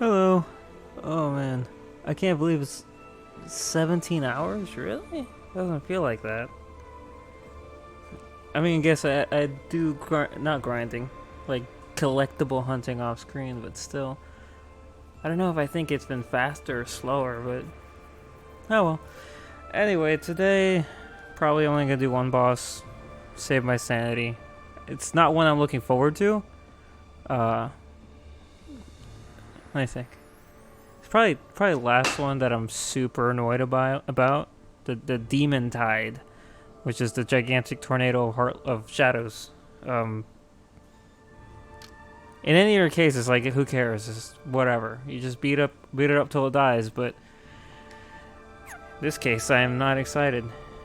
Hello. Oh man, I can't believe it's 17 hours. Really? Doesn't feel like that. I mean, I guess I do not grinding, like collectible hunting off screen, but still, I don't know if I think it's been faster or slower, but oh well. Anyway, today probably only gonna do one boss, save my sanity. It's not one I'm looking forward to. Let me think. It's probably the last one that I'm super annoyed about the Demon Tide, which is the gigantic tornado of shadows. In any other case, it's like, who cares? It's whatever. You just beat it up till it dies. But this case, I am not excited.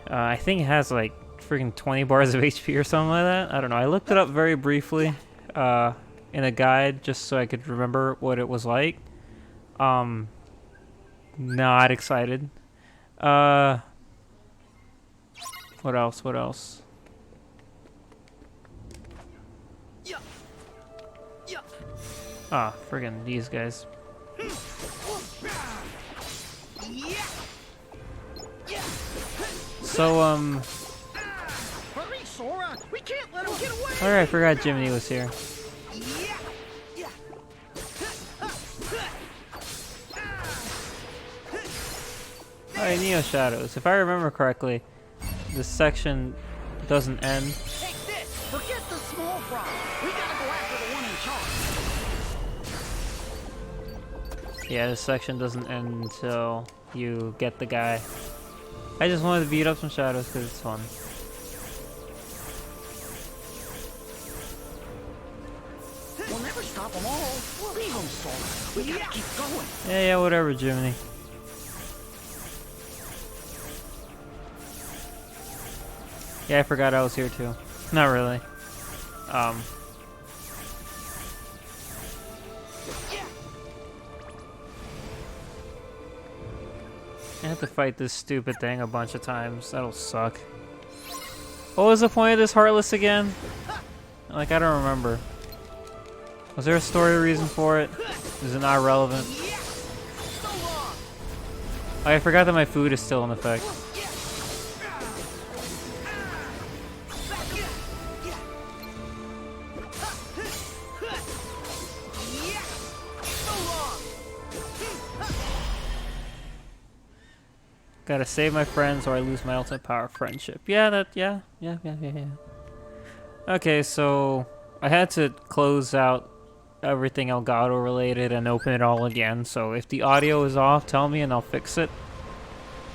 I think it has like freaking 20 bars of HP or something like that. I don't know. I looked it up very briefly in a guide just so I could remember what it was like. Not excited. What else? What else? Ah, friggin' these guys. So, alright, I forgot Jiminy was here. Alright, Neo Shadows. If I remember correctly, this section doesn't end. Take this! Forget the small fry! We gotta go after the one in charge! Yeah, this section doesn't end until you get the guy. I just wanted to beat up some shadows because it's fun. We'll never stop them all. Leave them, Sora. We gotta keep going. Yeah, whatever, Jiminy. Yeah, I forgot I was here too. Not really. I have to fight this stupid thing a bunch of times. That'll suck. What was the point of this Heartless again? Like, I don't remember. Was there a story reason for it? Is it not relevant? Oh, I forgot that my food is still in effect. Gotta save my friends or I lose my ultimate power of friendship. Yeah. Okay, so I had to close out everything Elgato related and open it all again. So if the audio is off, tell me and I'll fix it.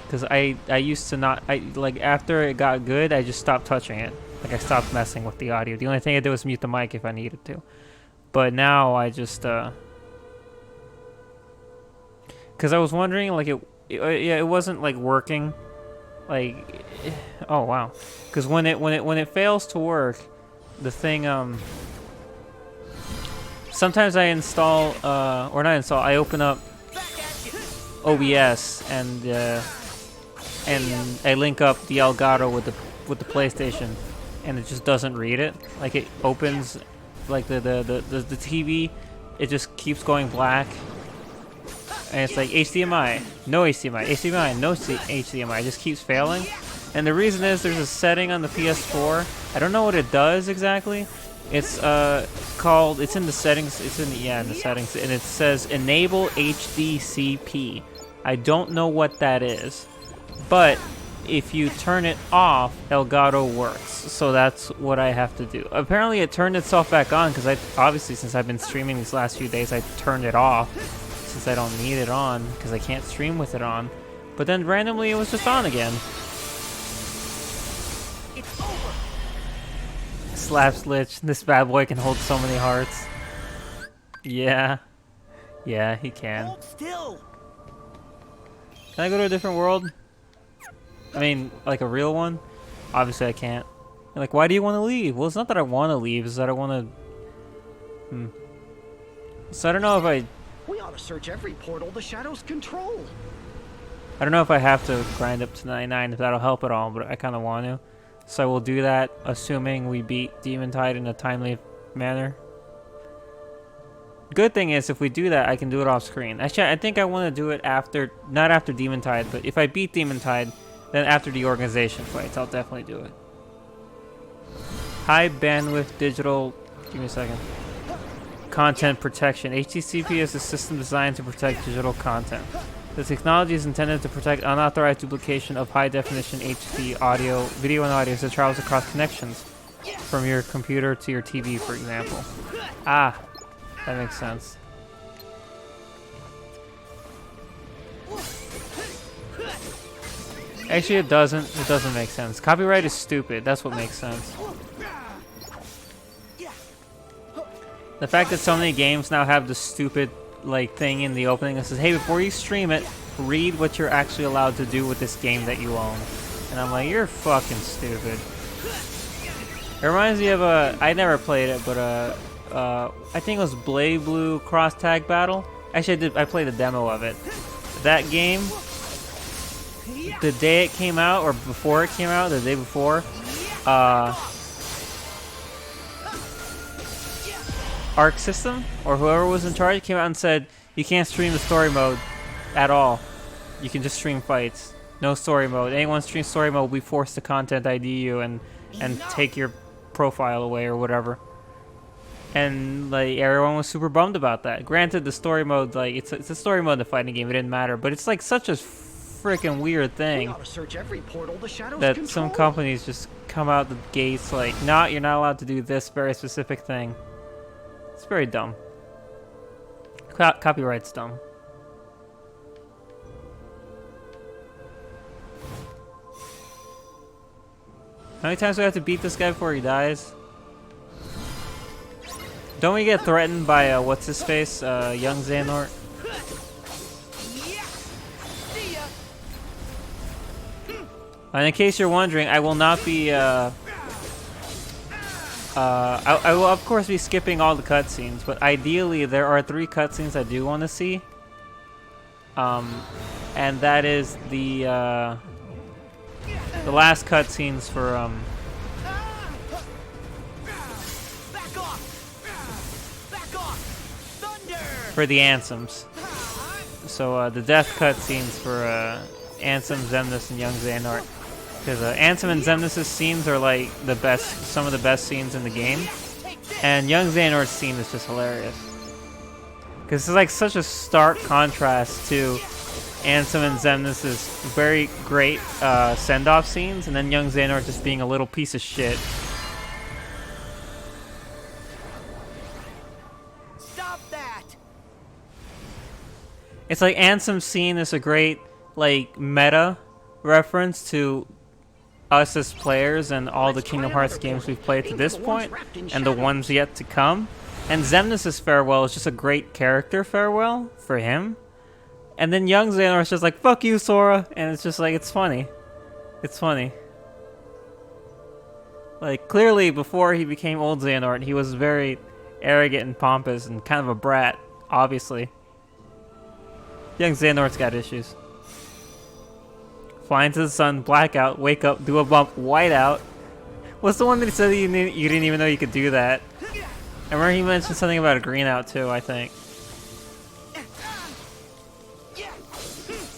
Cause I used to not, like after it got good, I just stopped touching it. Like I stopped messing with the audio. The only thing I did was mute the mic if I needed to. But now I just, cause I was wondering like it wasn't like working, like, oh wow, because when it fails to work, the thing sometimes I install or not install, I open up OBS and I link up the Elgato with the PlayStation, and it just doesn't read it. Like it opens, like the TV, it just keeps going black. And it's like HDMI, no HDMI, HDMI, no HDMI. It just keeps failing. And the reason is there's a setting on the PS4. I don't know what it does exactly. It's called, it's in the settings, in the settings, and it says enable HDCP. I don't know what that is, but if you turn it off, Elgato works. So that's what I have to do. Apparently it turned itself back on because obviously since I've been streaming these last few days, I turned it off. Since I don't need it on, because I can't stream with it on. But then randomly it was just on again. It's over. Slap Slitch, this bad boy can hold so many hearts. Yeah, he can. Hold still. Can I go to a different world? I mean, like a real one? Obviously I can't. Like, why do you want to leave? Well, it's not that I want to leave, it's that I want to... So I don't know if We ought to search every portal the shadows control. I don't know if I have to grind up to 99, if that'll help at all, but I kind of want to. So we'll do that, assuming we beat Demon Tide in a timely manner. good thing is if we do that, I can do it off screen. Actually, I think I want to do it after, not after Demon Tide, but if I beat Demon Tide, then after the organization fights, I'll definitely do it. High bandwidth digital, give me a second. Content protection. HTCP is a system designed to protect digital content. The technology is intended to protect unauthorized duplication of high-definition HD audio, video and audio that travels across connections from your computer to your TV, for example. Ah, that makes sense. Actually, it doesn't. It doesn't make sense. Copyright is stupid. That's what makes sense. The fact that so many games now have the stupid like thing in the opening that says, "Hey, before you stream it, read what you're actually allowed to do with this game that you own." And I'm like, you're fucking stupid. It reminds me of a, I never played it, but I think it was Blade Blue Cross Tag Battle. Actually, I played a demo of it. That game, the day it came out, or before it came out, the day before, Arc System, or whoever was in charge, came out and said, you can't stream the story mode at all. You can just stream fights. No story mode. Anyone streams story mode will be forced to content ID you and take your profile away or whatever. And like everyone was super bummed about that. Granted, the story mode, like it's a story mode in the fighting game, it didn't matter, but it's like such a freaking weird thing that some companies just come out the gates like, nah, you're not allowed to do this very specific thing. It's very dumb. Copyright's dumb. How many times do I have to beat this guy before he dies? Don't we get threatened by, what's his face? Young Xehanort? And in case you're wondering, I will not be, I will of course be skipping all the cutscenes, but ideally there are 3 cutscenes I do want to see. And that is the last cutscenes for, for the Ansems. So, the death cutscenes for, Ansem, Xemnas, and Young Xehanort. Because Ansem and Xemnas' scenes are like the best, some of the best scenes in the game. And Young Xehanort's scene is just hilarious. Because it's like such a stark contrast to Ansem and Xemnas' very great send-off scenes, and then Young Xehanort just being a little piece of shit. Stop that! It's like Ansem's scene is a great like meta reference to us as players and all the Kingdom Hearts games we've played to this point and the ones yet to come. And Xemnas' farewell is just a great character farewell for him. And then Young Xehanort's just like, fuck you, Sora. And it's just like, it's funny. It's funny. Like, clearly before he became old Xehanort, he was very arrogant and pompous and kind of a brat, obviously. Young Xehanort's got issues. Fly into the sun, blackout, wake up, do a bump, white out. What's the one that said that you didn't even know you could do that? I remember he mentioned something about a green out too, I think.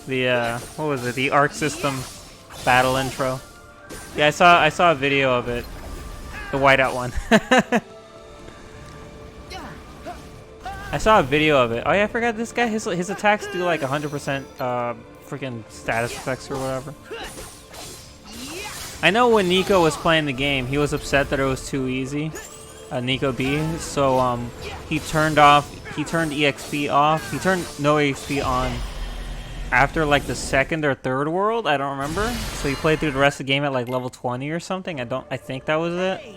The what was it? The Arc System battle intro. Yeah, I saw a video of it. The whiteout one. I saw a video of it. Oh yeah, I forgot this guy. His attacks do like 100% freaking status effects or whatever. I know when Nico was playing the game, he was upset that it was too easy. Nico B. So he turned EXP off. He turned no EXP on after like the 2nd or 3rd world. I don't remember. So he played through the rest of the game at like level 20 or something. I think that was it.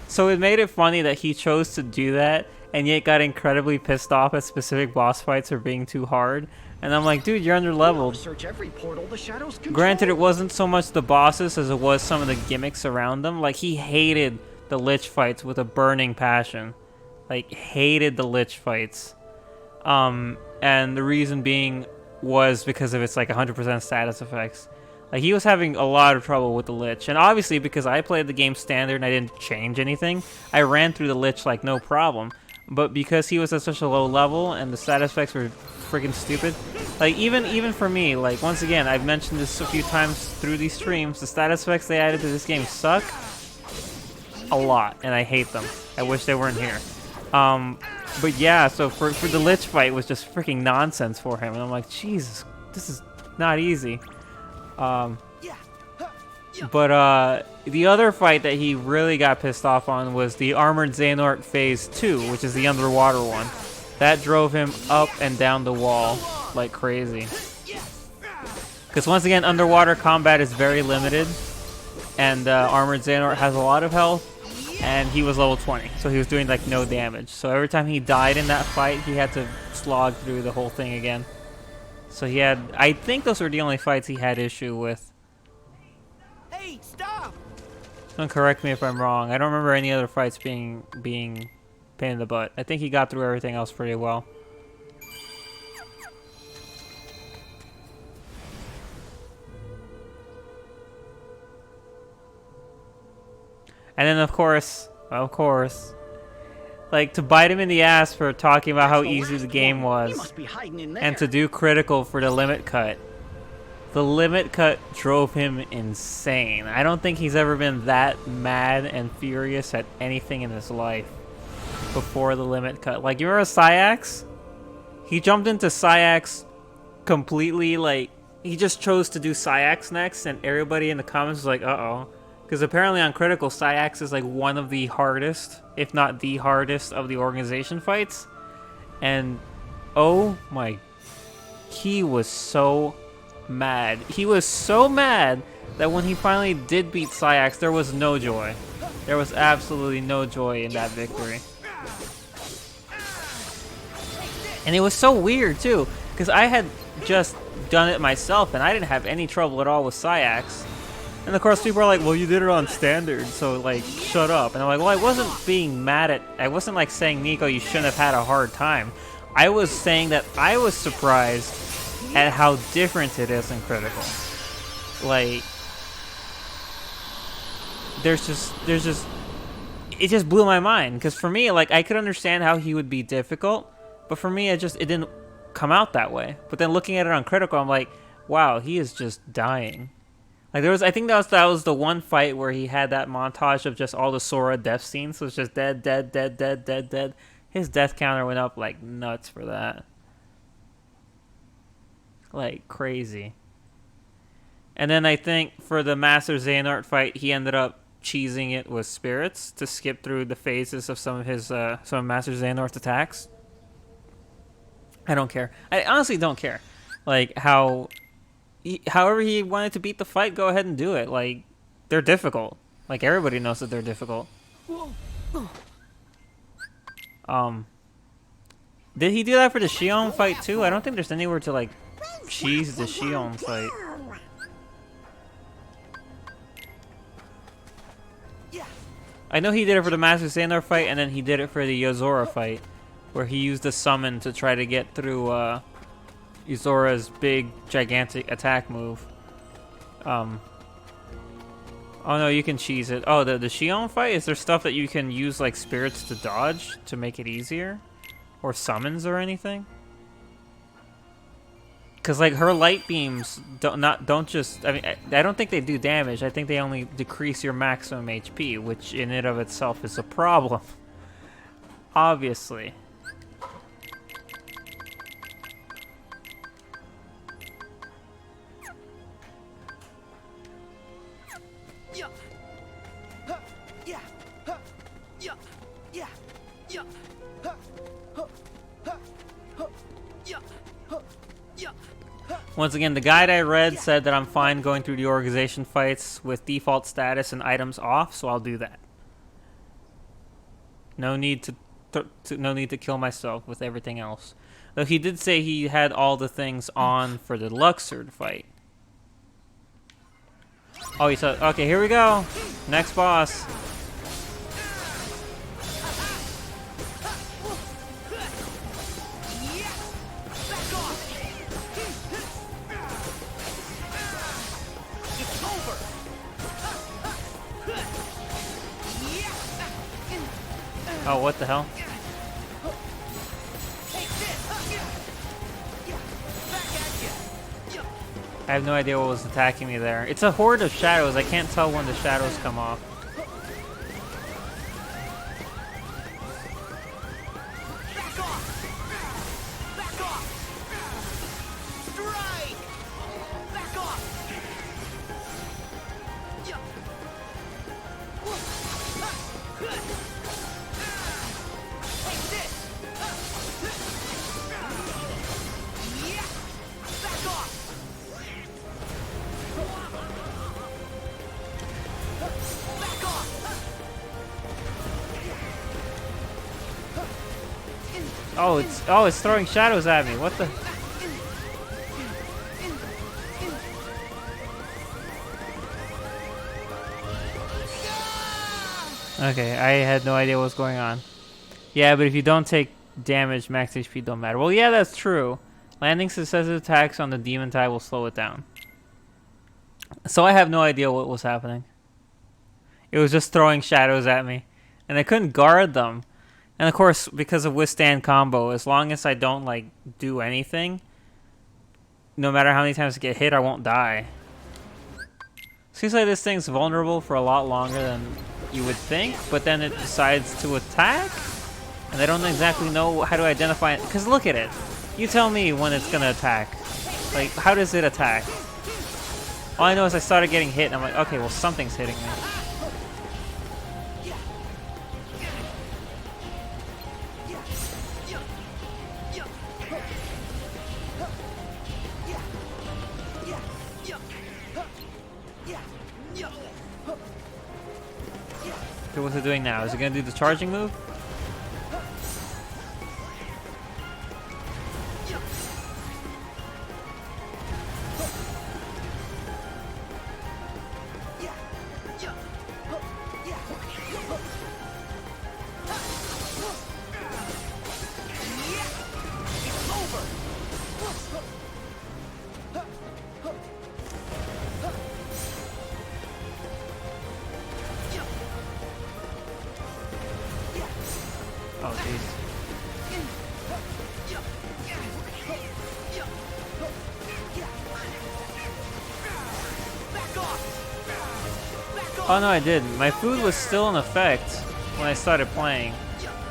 So it made it funny that he chose to do that and yet got incredibly pissed off at specific boss fights for being too hard. And I'm like, dude, you're under-leveled. Granted, it wasn't so much the bosses as it was some of the gimmicks around them. Like, he hated the Lich fights with a burning passion. Like, hated the Lich fights. And the reason being was because of its, like, 100% status effects. Like, he was having a lot of trouble with the Lich. And obviously, because I played the game standard and I didn't change anything, I ran through the Lich like no problem. But because he was at such a low level and the stat effects were freaking stupid, like, even for me, like, once again, I've mentioned this a few times through these streams, the stat effects they added to this game suck a lot, and I hate them. I wish they weren't here. But yeah, so for the Lich fight was just freaking nonsense for him, and I'm like, Jesus, this is not easy. But the other fight that he really got pissed off on was the Armored Xehanort Phase 2, which is the underwater one. That drove him up and down the wall like crazy. Because once again, underwater combat is very limited, and Armored Xehanort has a lot of health, and he was level 20, so he was doing like no damage. So every time he died in that fight, he had to slog through the whole thing again. So he had, I think those were the only fights he had issue with. Hey, stop! Don't correct me if I'm wrong. I don't remember any other fights being pain in the butt. I think he got through everything else pretty well. And then of course, like, to bite him in the ass for talking about how easy the game was, and to do critical for the limit cut. The limit cut drove him insane. I don't think he's ever been that mad and furious at anything in his life before the limit cut. Like, you remember Syax? He jumped into Syax completely, like, he just chose to do Syax next, and everybody in the comments was like, uh-oh. Because apparently on Critical, Syax is like one of the hardest, if not the hardest, of the organization fights. And, oh my, he was so mad. He was so mad that when he finally did beat Syax, there was no joy. There was absolutely no joy in that victory. And it was so weird too, because I had just done it myself and I didn't have any trouble at all with Syax. And of course people are like, well, you did it on standard, so like, shut up. And I'm like, well, I wasn't being mad at, I wasn't like saying, Nico, you shouldn't have had a hard time. I was saying that I was surprised at how different it is in Critical. Like, there's just, it just blew my mind. Because for me, like, I could understand how he would be difficult, but for me, it didn't come out that way. But then looking at it on Critical, I'm like, wow, he is just dying. Like, I think that was the one fight where he had that montage of just all the Sora death scenes. So it's just dead, dead, dead, dead, dead, dead. His death counter went up like nuts for that. Like, crazy. And then I think for the Master Xehanort fight, he ended up cheesing it with spirits to skip through the phases of some of Master Xehanort's attacks. I don't care. I honestly don't care. Like, however he wanted to beat the fight, go ahead and do it. Like, they're difficult. Like, everybody knows that they're difficult. Did he do that for the Xion fight too? I don't think there's anywhere to, like, cheese the Xion fight. I know he did it for the Master Xehanort fight, and then he did it for the Yozora fight, where he used the summon to try to get through, Yozora's big, gigantic attack move. Oh no, you can cheese it. Oh, the Xion fight? Is there stuff that you can use, like, spirits to dodge to make it easier? Or summons or anything? Because, like, her light beams don't just... I mean, I don't think they do damage. I think they only decrease your maximum HP, which in and of itself is a problem. Obviously. Once again, the guide I read said that I'm fine going through the organization fights with default status and items off, so I'll do that. No need to kill myself with everything else. Though he did say he had all the things on for the Luxord fight. Oh, he said, okay, here we go. Next boss. Oh, what the hell? I have no idea what was attacking me there. It's a horde of shadows. I can't tell when the shadows come off. Oh, it's throwing shadows at me. What the? Okay, I had no idea what was going on. Yeah, but if you don't take damage, max HP don't matter. Well, yeah, that's true. Landing successive attacks on the demon type will slow it down. So I have no idea what was happening. It was just throwing shadows at me, and I couldn't guard them. And of course, because of withstand combo, as long as I don't like do anything, no matter how many times I get hit, I won't die. Seems like this thing's vulnerable for a lot longer than you would think, but then it decides to attack, and I don't exactly know how to identify it. Because look at it. You tell me when it's gonna attack. Like, how does it attack? All I know is I started getting hit, and I'm like, okay, well, something's hitting me. Okay, what's it doing now? Is it gonna do the charging move? Oh, jeez. Oh no, I didn't. My food was still in effect when I started playing.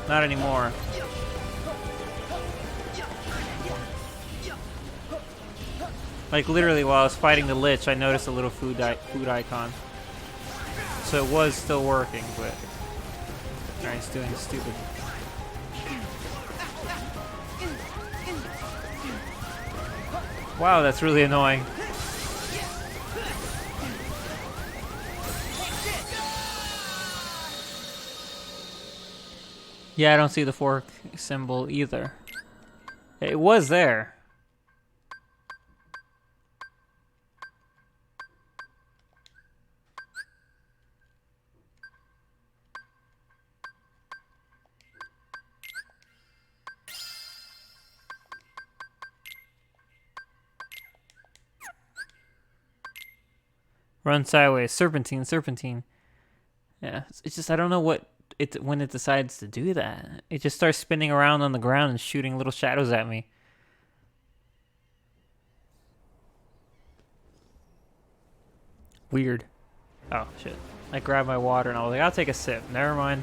Not anymore. Like literally while I was fighting the Lich, I noticed a little food icon. So it was still working, but... Alright, it's doing stupid. Wow, that's really annoying. Yeah, I don't see the fork symbol either. It was there. Run sideways. Serpentine, serpentine. Yeah, it's just I don't know what when it decides to do that. It just starts spinning around on the ground and shooting little shadows at me. Weird. Oh, shit. I grabbed my water and I was like, I'll take a sip. Never mind.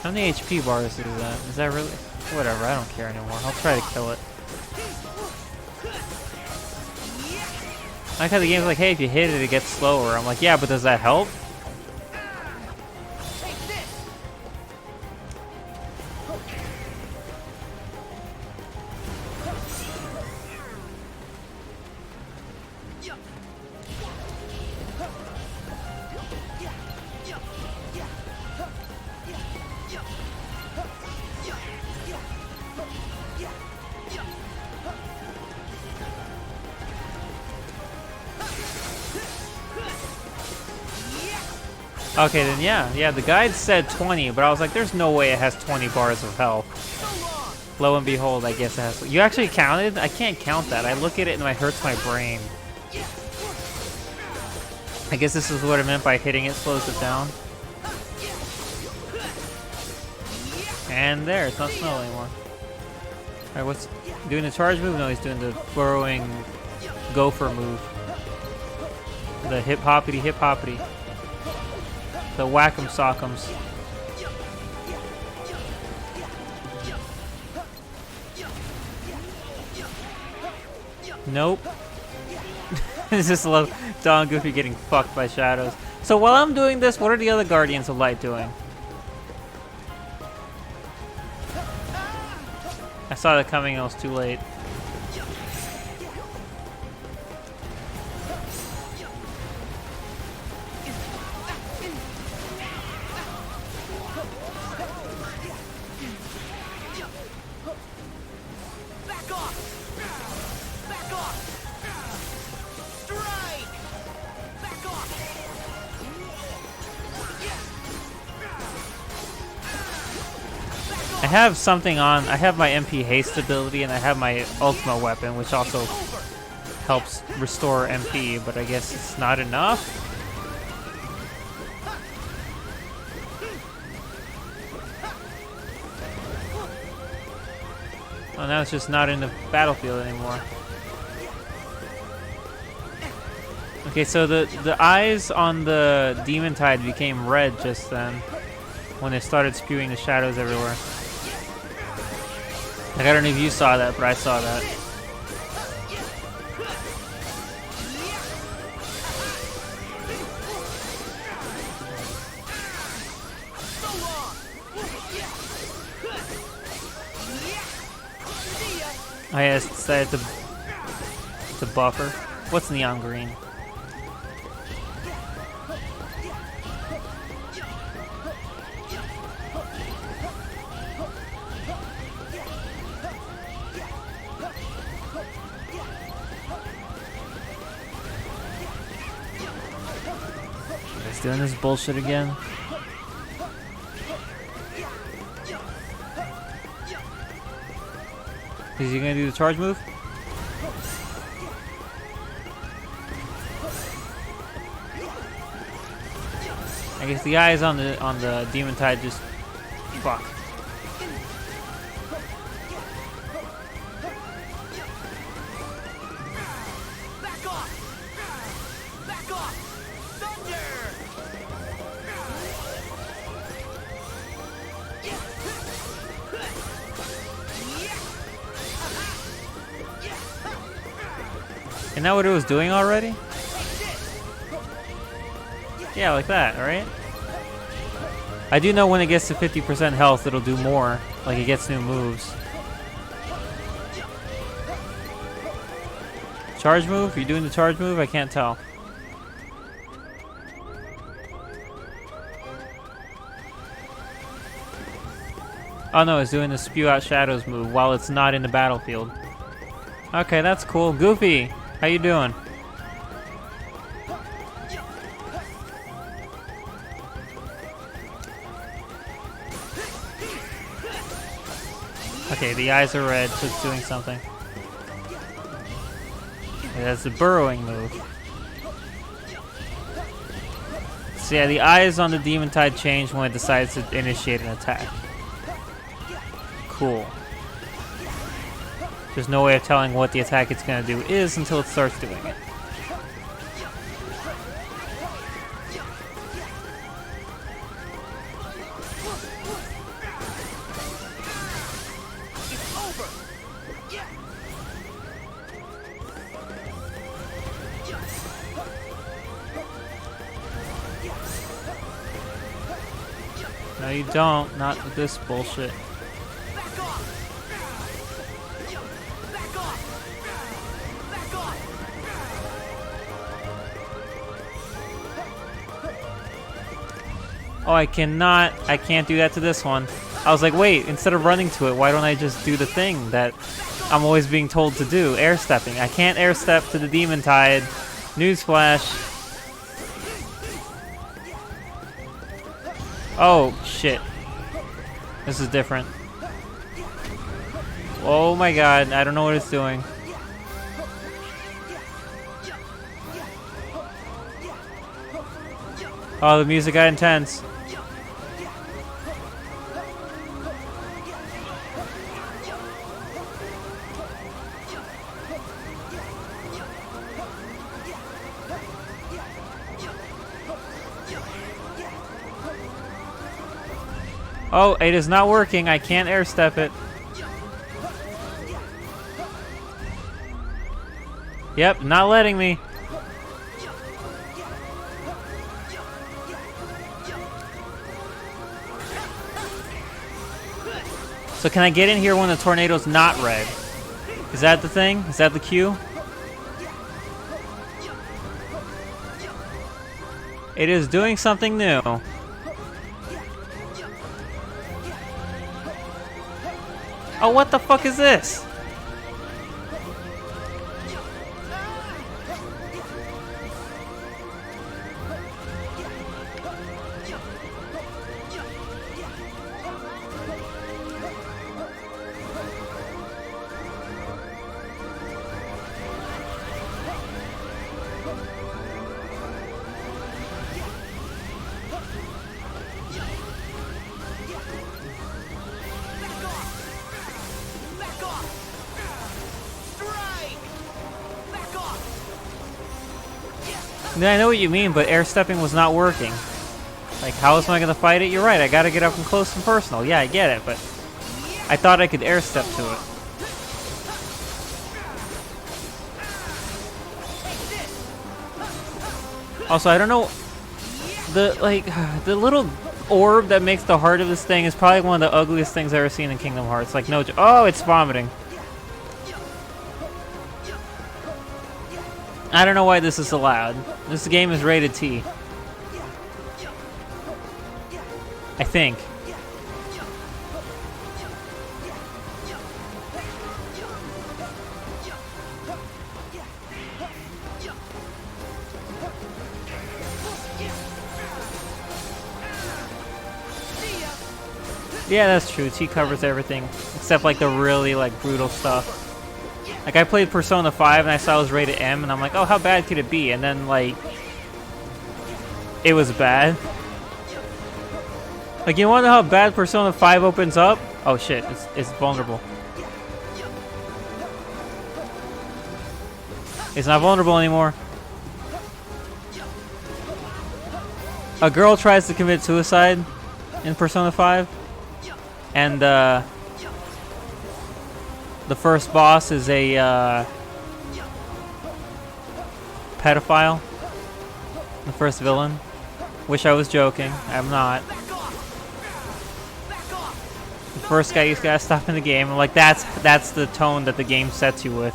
How many HP bars is that? Is that really... Whatever, I don't care anymore. I'll try to kill it. I like how the game's like, hey, if you hit it, it gets slower. I'm like, yeah, but does that help? Okay, then yeah, the guide said 20, but I was like, there's no way it has 20 bars of health. Lo and behold, I guess it has. You actually counted? I can't count that. I look at it and it hurts my brain. I guess this is what it meant by hitting it slows it down. And there, it's not snow anymore. Alright, what's doing the charge move? No, he's doing the burrowing gopher move. The hip hoppity hip hoppity. The whack'em sock'ems. Nope. It's just love Don Goofy getting fucked by shadows. So while I'm doing this, what are the other Guardians of Light doing? I saw that coming, I was too late. Back off! Back off! Strike! Back off! I have something on. I have my MP haste ability and I have my Ultima weapon, which also helps restore MP, but I guess it's not enough. Oh, now it's just not in the battlefield anymore. Okay, so the eyes on the Demon Tide became red just then when they started spewing the shadows everywhere. Like, I don't know if you saw that, but I saw that. I decided to buffer. What's neon green? He's doing this bullshit again. Is he gonna do the charge move? I guess the eyes on the Demon Tide just fuck. Back off! Back off! Thunder! Isn't that what it was doing already? Yeah, like that, alright? I do know when it gets to 50% health, it'll do more. Like, it gets new moves. Charge move? Are you doing the charge move? I can't tell. Oh no, it's doing the spew out shadows move while it's not in the battlefield. Okay, that's cool. Goofy, how you doing? Okay, the eyes are red, so it's doing something. Okay, that's the burrowing move. So yeah, the eyes on the Demon Tide change when it decides to initiate an attack. Cool. There's no way of telling what the attack it's gonna do is until it starts doing it. No, you don't. Not with this bullshit. Oh, I can't do that to this one. I was like, wait, instead of running to it, why don't I just do the thing that I'm always being told to do, air stepping. I can't air step to the Demon Tide. Newsflash. Oh, shit. This is different. Oh my god, I don't know what it's doing. Oh, the music got intense. Oh, it is not working. I can't air step it. Yep, not letting me. So can I get in here when the tornado's not red? Is that the thing? Is that the cue? It is doing something new. Oh, what the fuck is this? I know what you mean, but air stepping was not working. Like, how else am I gonna fight it? You're right, I gotta get up and close and personal. Yeah, I get it, but I thought I could air step to it. Also, I don't know, the little orb that makes the heart of this thing is probably one of the ugliest things I've ever seen in Kingdom Hearts. Like, no, oh, it's vomiting. I don't know why this is allowed. This game is rated T. I think. Yeah, that's true. T covers everything. Except like the really brutal stuff. Like, I played Persona 5 and I saw it was rated M, and I'm like, oh, how bad could it be? And then, it was bad. Like, you wanna know how bad Persona 5 opens up? Oh shit, it's vulnerable. It's not vulnerable anymore. A girl tries to commit suicide in Persona 5, and the first boss is a pedophile. The first villain. Wish I was joking. I'm not. The first guy you gotta stop in the game. I'm like, that's the tone that the game sets you with.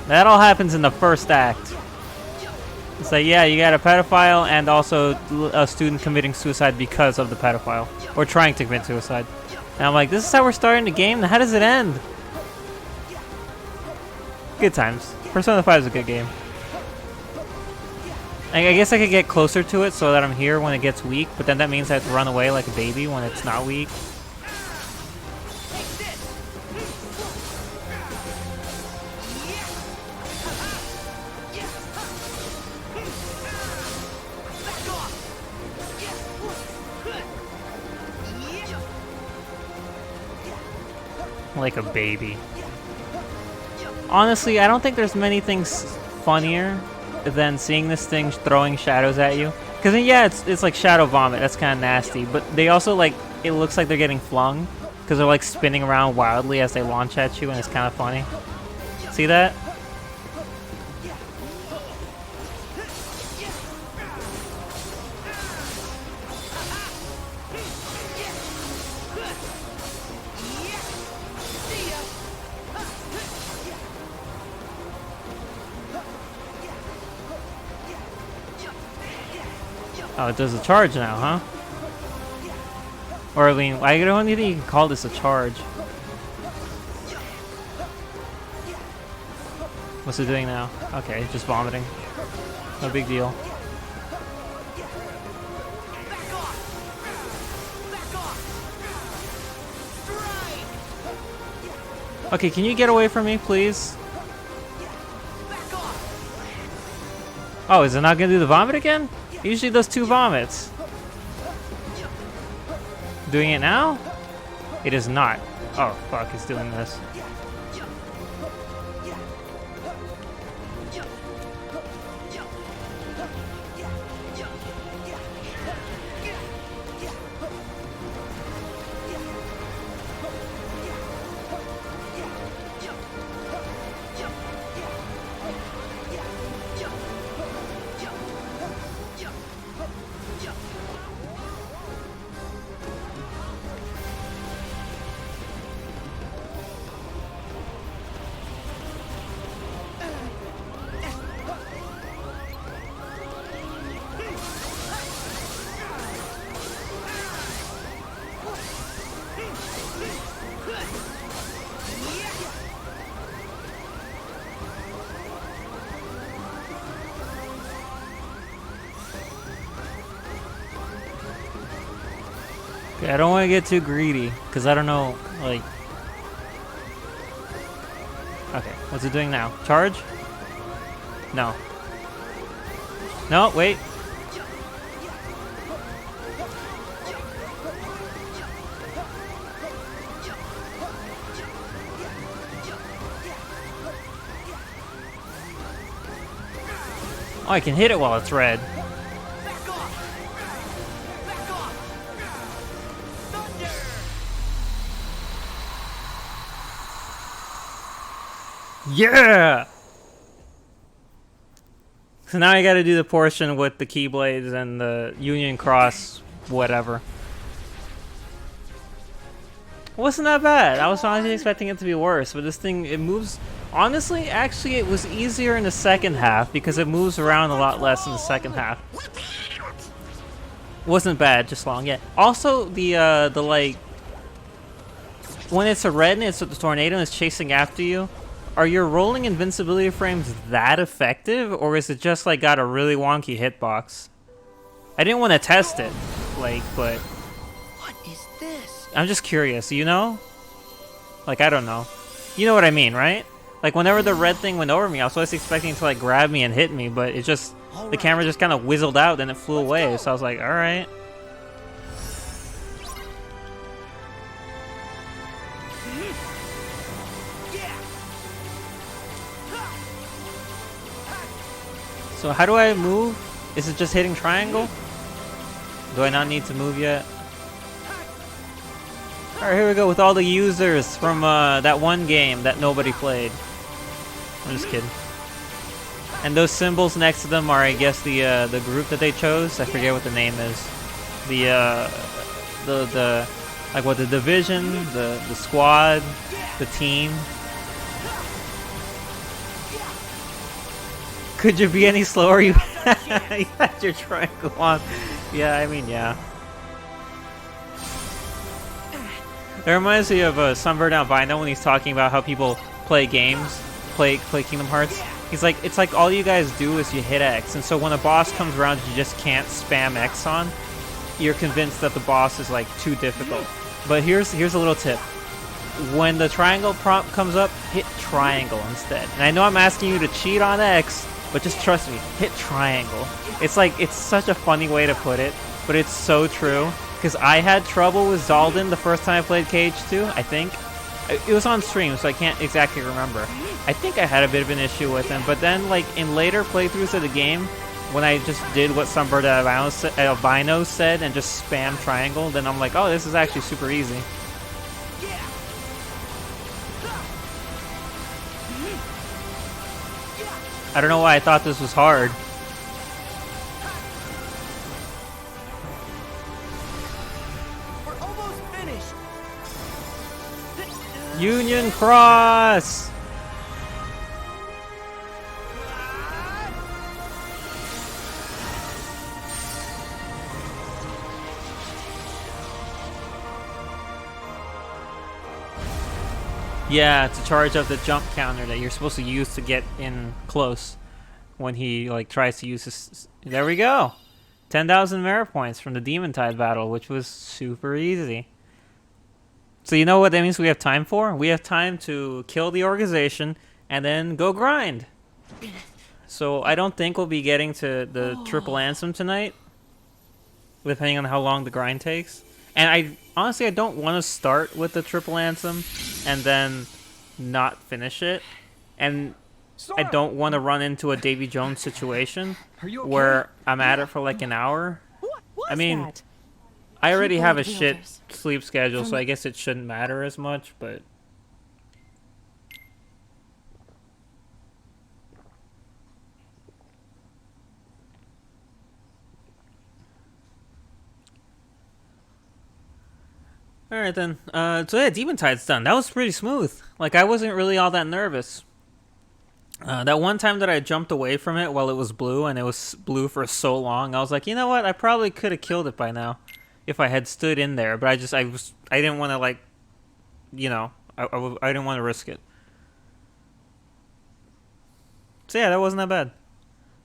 That all happens in the first act. It's like, yeah, you got a pedophile and also a student committing suicide because of the pedophile. Or trying to commit suicide. And I'm like, this is how we're starting the game? How does it end? Good times. Persona 5 is a good game. I guess I could get closer to it so that I'm here when it gets weak, but then that means I have to run away like a baby when it's not weak. Like a baby. Honestly, I don't think there's many things funnier than seeing this thing throwing shadows at you. Because yeah, it's like shadow vomit. That's kind of nasty. But they also it looks like they're getting flung because they're spinning around wildly as they launch at you, and it's kind of funny. See that? Oh, it does a charge now, huh? Or I mean, I don't think you can call this a charge. What's it doing now? Okay, just vomiting. No big deal. Okay, can you get away from me, please? Oh, is it not gonna do the vomit again? It usually does 2 vomits. Doing it now? It is not. Oh, fuck, it's doing this. Okay, I don't want to get too greedy, because I don't know, like... Okay, what's it doing now? Charge? No. No, wait. Oh, I can hit it while it's red. Yeah! So now I gotta do the portion with the Keyblades and the Union Cross, whatever. Wasn't that bad. I was honestly expecting it to be worse, but this thing, it moves... Honestly, actually, it was easier in the second half because it moves around a lot less in the second half. Wasn't bad, just long, yeah. Also, the like... When it's a red and it's the tornado and it's chasing after you, are your rolling invincibility frames that effective, or is it just like got a really wonky hitbox? I didn't want to test it, like, but What is this? I'm just curious, you know? Like, I don't know. You know what I mean, right? Like, whenever the red thing went over me, I was always expecting it to like grab me and hit me, but it just, the camera just kind of whizzled out and it flew away, so I was like, alright. So how do I move? Is it just hitting triangle? Do I not need to move yet? Alright, here we go with all the users from that one game that nobody played. I'm just kidding. And those symbols next to them are, I guess, the group that they chose. I forget what the name is. The like what, the division, the squad, the team. Could you be any slower? You had your triangle on. Yeah, I mean, yeah. It reminds me of Sunbird Albino when he's talking about how people play games, play Kingdom Hearts. He's like, it's like all you guys do is you hit X, and so when a boss comes around you just can't spam X on, you're convinced that the boss is like too difficult. But here's a little tip. When the triangle prompt comes up, hit triangle instead. And I know I'm asking you to cheat on X, but just trust me, hit triangle. It's like, it's such a funny way to put it, but it's so true. Because I had trouble with Zaldin the first time I played KH2, I think. It was on stream, so I can't exactly remember. I think I had a bit of an issue with him, but then, like, in later playthroughs of the game, when I just did what Sunbird Albino said and just spam triangle, then I'm like, oh, this is actually super easy. I don't know why I thought this was hard. We're almost finished. Union Cross! Yeah, to charge up the jump counter that you're supposed to use to get in close when he like tries to use his... There we go! 10,000 merit points from the Demon Tide battle, which was super easy. So you know what that means we have time for? We have time to kill the organization and then go grind. So I don't think we'll be getting to the triple ansem tonight, depending on how long the grind takes. And I honestly, I don't want to start with the triple ansem and then not finish it. And I don't want to run into a Davy Jones situation where I'm at it for like an hour. I mean, I already have a shit sleep schedule, so I guess it shouldn't matter as much, but... Alright then, so yeah, Demon Tide's done. That was pretty smooth. Like, I wasn't really all that nervous. That one time that I jumped away from it while it was blue, and it was blue for so long, I was like, you know what, I probably could have killed it by now if I had stood in there, but I didn't want to, like, you know, I didn't want to risk it. So yeah, that wasn't that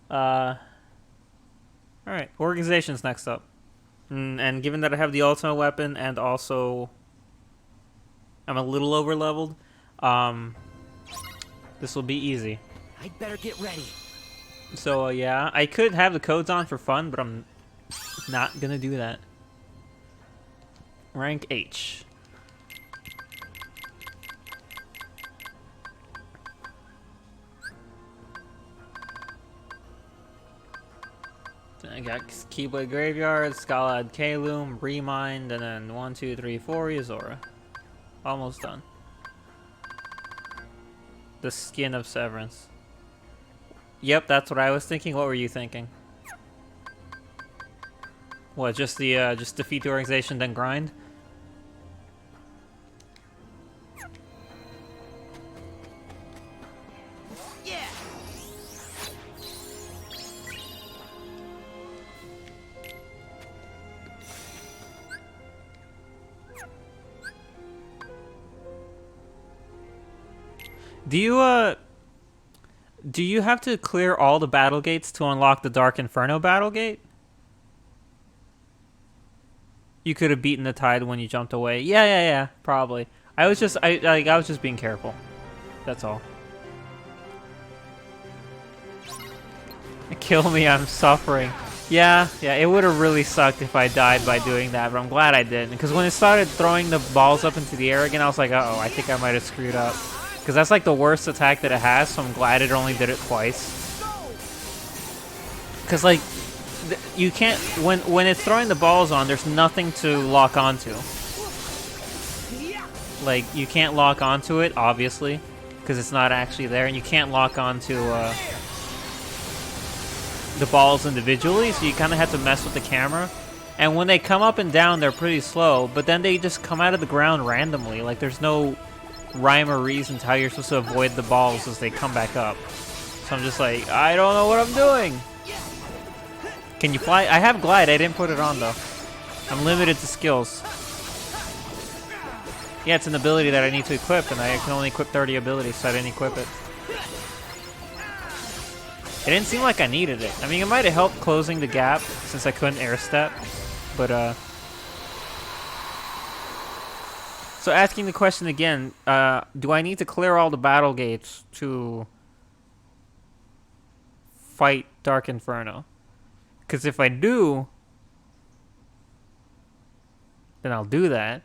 bad. Alright, Organization's next up. And given that I have the ultimate weapon and also I'm a little over leveled, this will be easy. I'd better get ready. So yeah, I could have the codes on for fun, but I'm not gonna do that. Rank H. I got Keyblade Graveyard, Scalad K-Loom, Remind, and then 1, 2, 3, 4, Yuzora. Almost done. The Skin of Severance. Yep, that's what I was thinking. What were you thinking? What, just defeat the organization, then grind? Do you have to clear all the battle gates to unlock the Dark Inferno battle gate? You could have beaten the tide when you jumped away. Yeah, probably. I was just being careful. That's all. Kill me, I'm suffering. Yeah, it would have really sucked if I died by doing that, but I'm glad I didn't. Because when it started throwing the balls up into the air again, I was like, uh-oh, I think I might have screwed up. Because that's like the worst attack that it has, so I'm glad it only did it twice. Because like, you can't, when it's throwing the balls on, there's nothing to lock onto. Like, you can't lock onto it, obviously, because it's not actually there, and you can't lock onto the balls individually, so you kind of have to mess with the camera. And when they come up and down, they're pretty slow, but then they just come out of the ground randomly. Like, there's no rhyme or reason to how you're supposed to avoid the balls as they come back up. So I'm just like, I don't know what I'm doing. Can you fly? I have glide. I didn't put it on though. I'm limited to skills. Yeah, it's an ability that I need to equip, and I can only equip 30 abilities, so I didn't equip it. It didn't seem like I needed it. I mean, it might have helped closing the gap since I couldn't air step, but so asking the question again, do I need to clear all the battle gates to fight Dark Inferno? Because if I do, then I'll do that.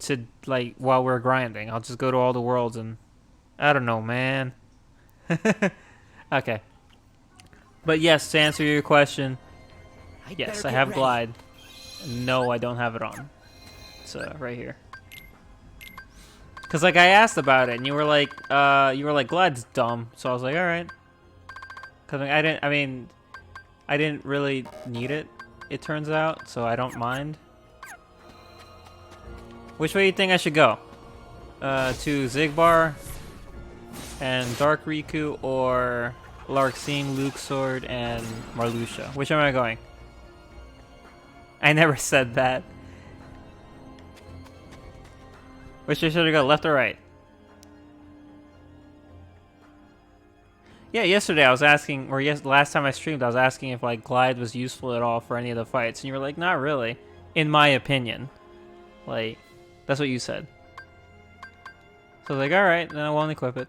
To, like, while we're grinding. I'll just go to all the worlds and... I don't know, man. Okay. But yes, to answer your question, yes, I have glide. No, I don't have it on. It's right here. Cause like I asked about it, and you were like, glide's dumb. So I was like, all right. Cause I didn't really need it. It turns out, so I don't mind. Which way do you think I should go? To Zigbar and Dark Riku, or Larxene, Luxord, and Marluxia? Which am I going? I never said that. Which way should I go, left or right? Yeah, yesterday I was asking, or last time I streamed, I was asking if like glide was useful at all for any of the fights, and you were like, not really, in my opinion. Like, that's what you said. So I was like, alright, then I won't equip it.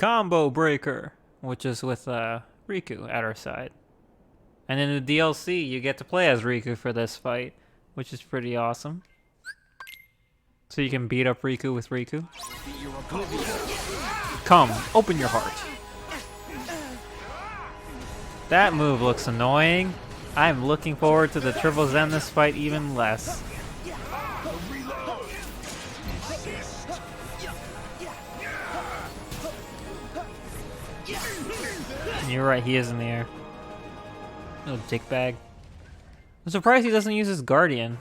Combo Breaker, which is with Riku at our side. And in the DLC, you get to play as Riku for this fight, which is pretty awesome. So you can beat up Riku with Riku. Come, open your heart. That move looks annoying. I'm looking forward to the Triple Zenith fight even less. You're right, he is in the air. Little dickbag. I'm surprised he doesn't use his Guardian.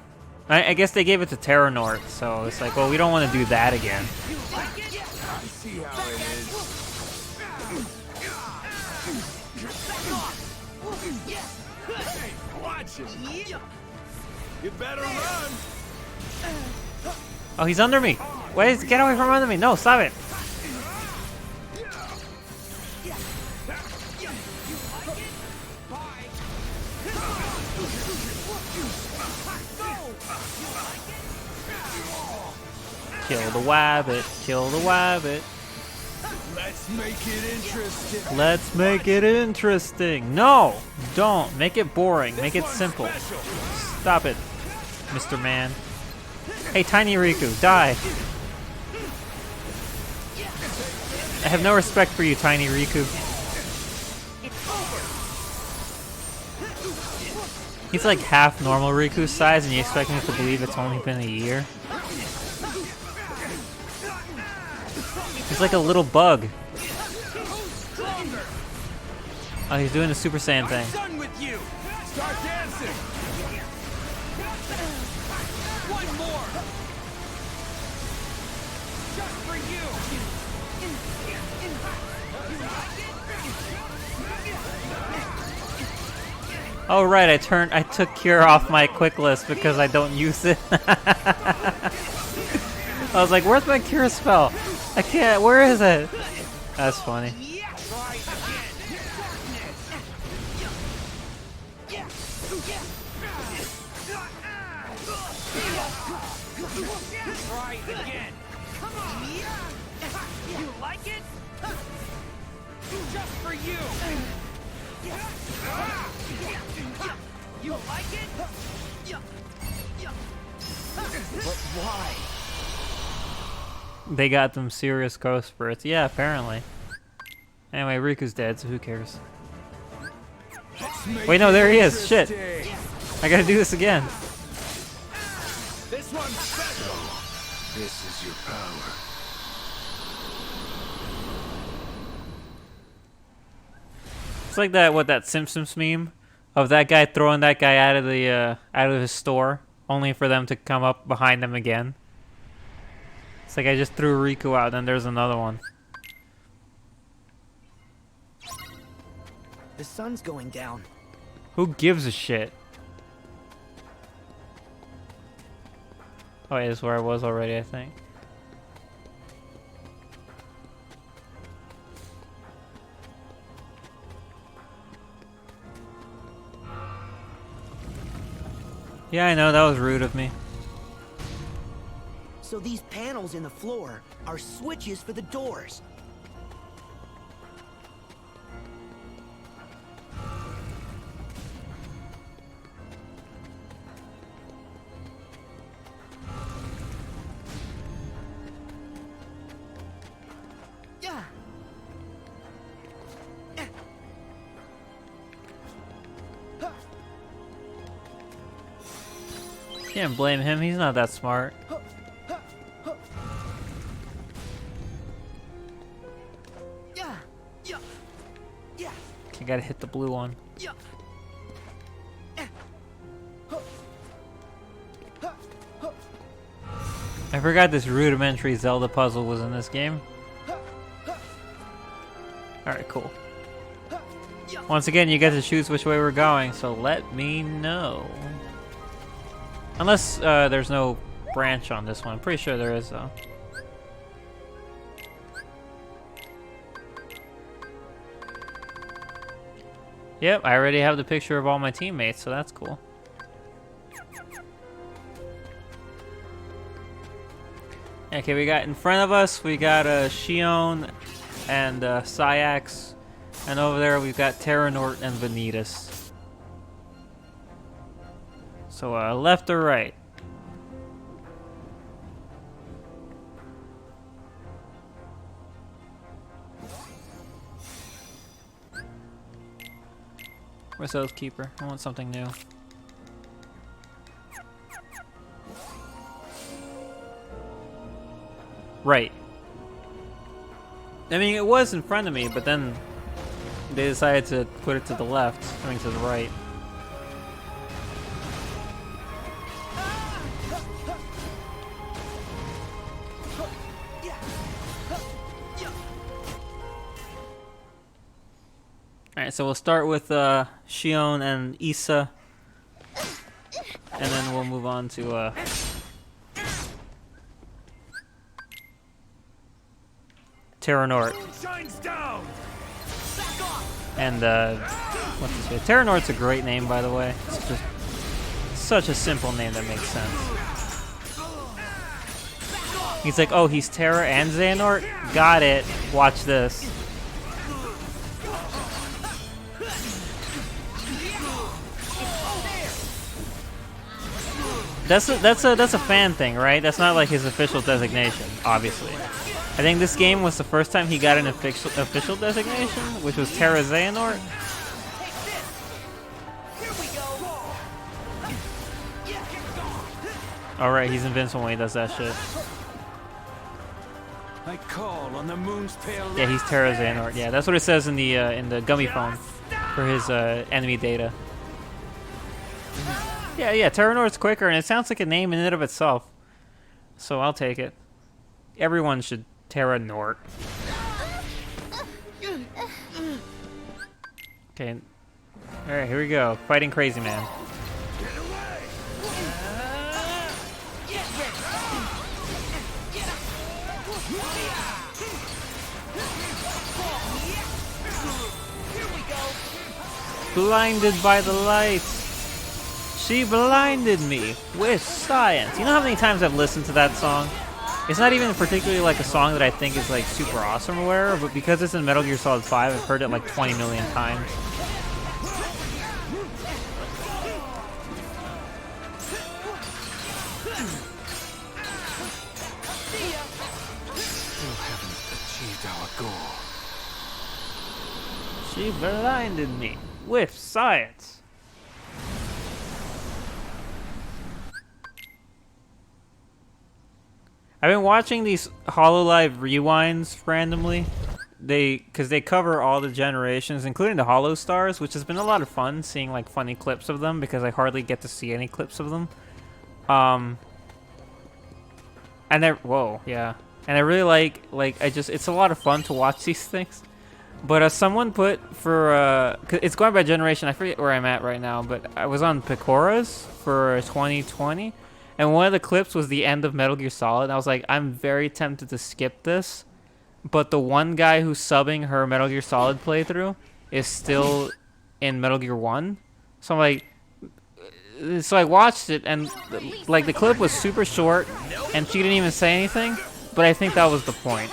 I guess they gave it to Terranort, so it's like, well, we don't want to do that again. I see how it is. Hey, watch it. You better run. Oh, he's under me. Wait, get away from under me. No, stop it. Kill the wabbit. Kill the wabbit. Let's make it interesting. Let's make it interesting. No, don't. Make it boring. Make it simple. Stop it, Mr. Man. Hey, Tiny Riku, die. I have no respect for you, Tiny Riku. He's like half normal Riku's size, and you expect me to believe it's only been a year? He's like a little bug. Oh, he's doing the Super Saiyan thing. Done with you. Start dancing. One more. Just for you. Oh right, I took Cure off my quick list because I don't use it. I was like, where's my Cure spell? I can't, where is it? That's funny. Try again. Come on. You like it? Just for you. You like it? But why? They got them serious ghost spirits. Yeah, apparently. Anyway, Riku's dead, so who cares? Wait, no, there he is. Shit. I gotta do this again. This one's special. This is your power. It's like that Simpsons meme of that guy throwing that guy out of the out of his store, only for them to come up behind them again. It's like I just threw Riku out, and there's another one. The sun's going down. Who gives a shit? Oh, wait, this is where I was already, I think. Yeah, I know, that was rude of me. So these panels in the floor are switches for the doors. Yeah. Can't blame him, he's not that smart. I gotta hit the blue one. I forgot this rudimentary Zelda puzzle was in this game. Alright, cool. Once again, you get to choose which way we're going, so let me know. Unless there's no branch on this one. I'm pretty sure there is, though. Yep, I already have the picture of all my teammates, so that's cool. Okay, we got in front of us, we got Shion and Syax. And over there we've got Terranort and Vanitas. So left or right? Where's Oathkeeper? I want something new. Right. I mean, it was in front of me, but then they decided to put it to the left, I mean to the right. Alright, so we'll start with Shion and Issa, and then we'll move on to Terranort. And what's this here? Terranort's a great name, by the way. It's just such a simple name that makes sense. He's like, oh, he's Terra and Xehanort? Got it. Watch this. That's a fan thing, right? That's not like his official designation, obviously. I think this game was the first time he got an official designation, which was Terra Xehanort. Alright, he's invincible when he does that shit. I call on the moon's pale. Yeah, he's Terra Xehanort. Yeah, that's what it says in the gummy phone for his enemy data. Yeah, Terranort's quicker, and it sounds like a name in and of itself. So I'll take it. Everyone should Terranort. Okay. Alright, here we go. Fighting Crazy Man. Blinded by the light. She blinded me with science. You know how many times I've listened to that song? It's not even particularly like a song that I think is like super awesome or whatever, but because it's in Metal Gear Solid 5, I've heard it like 20 million times. We haven't achieved our goal. She blinded me with science. I've been watching these HoloLive rewinds randomly. Because they cover all the generations, including the Holo Stars, which has been a lot of fun seeing like funny clips of them because I hardly get to see any clips of them. And they're and I really it's a lot of fun to watch these things. But someone put for it's going by generation. I forget where I'm at right now, but I was on Pikora's for 2020. And one of the clips was the end of Metal Gear Solid. And I was like, I'm very tempted to skip this. But the one guy who's subbing her Metal Gear Solid playthrough is still in Metal Gear 1. So I'm like... So I watched it, and like the clip was super short, and she didn't even say anything. But I think that was the point.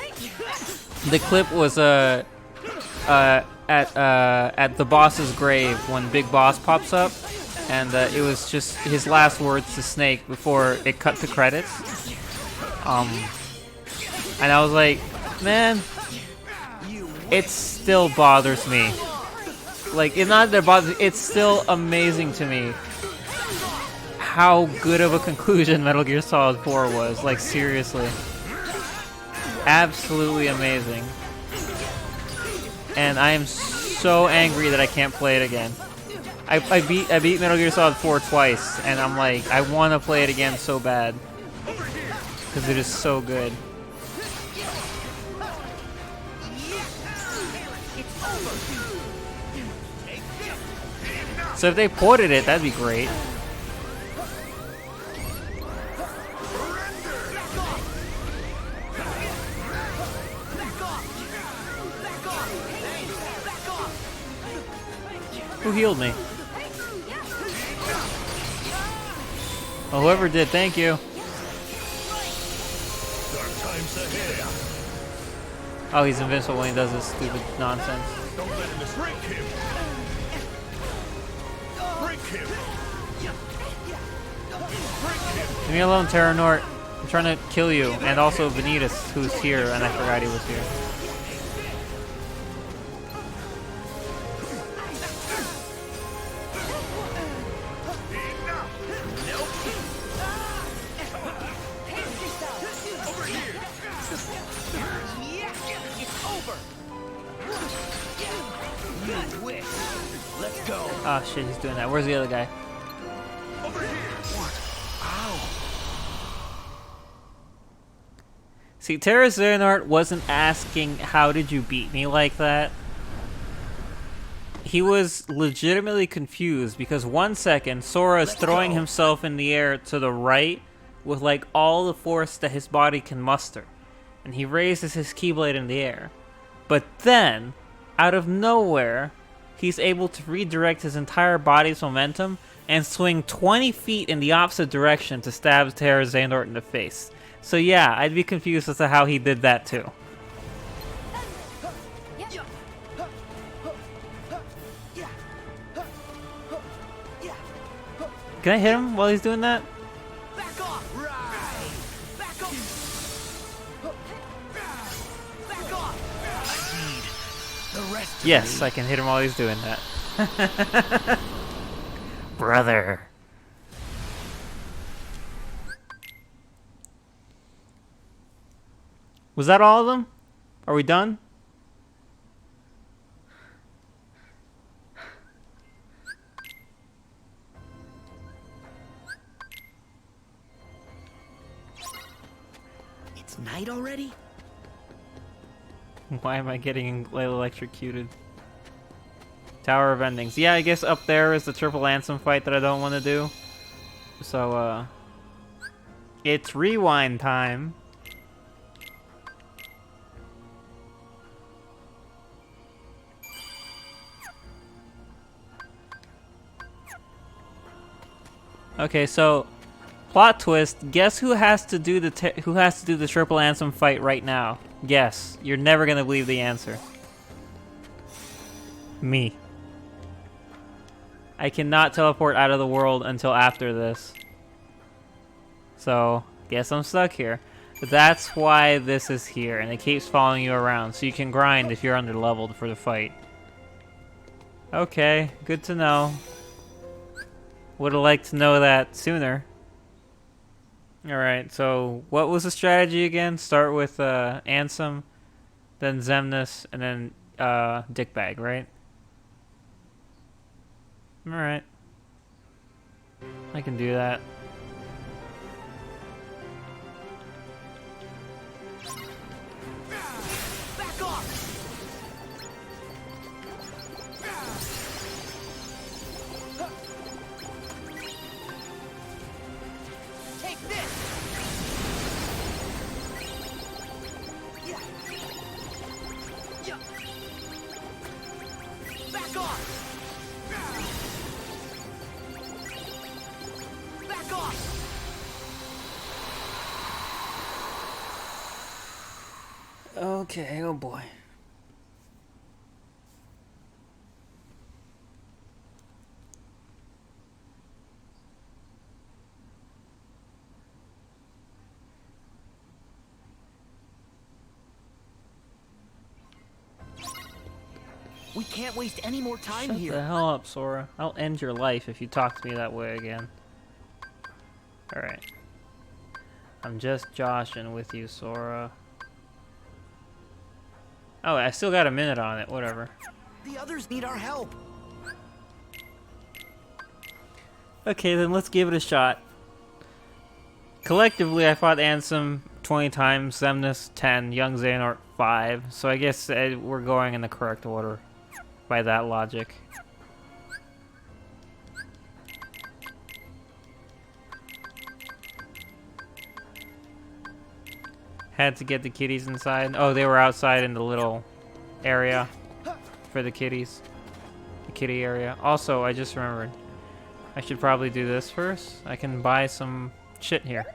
The clip was at the boss's grave when Big Boss pops up. And it was just his last words to Snake before it cut to credits. And I was like, man, it still bothers me. Like, it's not that it bothers me, it's still amazing to me how good of a conclusion Metal Gear Solid 4 was. Like, seriously. Absolutely amazing. And I am so angry that I can't play it again. I beat Metal Gear Solid 4 twice, and I'm like, I want to play it again so bad. Because it is so good. So if they ported it, that'd be great. Who healed me? Well, whoever did, thank you. Oh, he's invincible when he does this stupid nonsense. Don't let him break him. Break him. Break him. Leave me alone, Terranort. I'm trying to kill you. And also Vanitas, who's here, and I forgot he was here. Let's go. Ah, shit, he's doing that. Where's the other guy? Over here. What? Ow. See, Terra Xehanort wasn't asking, how did you beat me like that? He was legitimately confused because 1 second, Sora is throwing himself in the air to the right with like all the force that his body can muster. And he raises his Keyblade in the air. But then, out of nowhere, he's able to redirect his entire body's momentum and swing 20 feet in the opposite direction to stab Terra Xehanort in the face. So yeah, I'd be confused as to how he did that too. Can I hit him while he's doing that? Back off! Right! Back off! Back off! I need the rest of Yes, me. I can hit him while he's doing that. Brother. Was that all of them? Are we done? It's night already? Why am I getting electrocuted? Tower of Endings. Yeah, I guess up there is the triple Ansem fight that I don't want to do. So, it's rewind time. Okay, so plot twist. Guess who has to do the triple Ansem fight right now? Guess. You're never gonna believe the answer. Me. I cannot teleport out of the world until after this. So, guess I'm stuck here. But that's why this is here, and it keeps following you around, so you can grind if you're under-leveled for the fight. Okay, good to know. Would've liked to know that sooner. Alright, so what was the strategy again? Start with Ansem, then Xemnas, and then Dickbag, right? Alright. I can do that. Back off! Take this! Yeah. Yeah. Back off! Back off! Okay, oh boy. We can't waste any more time Shut here. the hell up, Sora. I'll end your life if you talk to me that way again. Alright. I'm just joshing with you, Sora. Oh, I still got a minute on it. Whatever. The others need our help. Okay, then let's give it a shot. Collectively, I fought Ansem 20 times, Xemnas 10, Young Xehanort 5. So I guess we're going in the correct order by that logic. Had to get the kitties inside. Oh, they were outside in the little area for the kitties. The kitty area. Also, I just remembered. I should probably do this first. I can buy some shit here.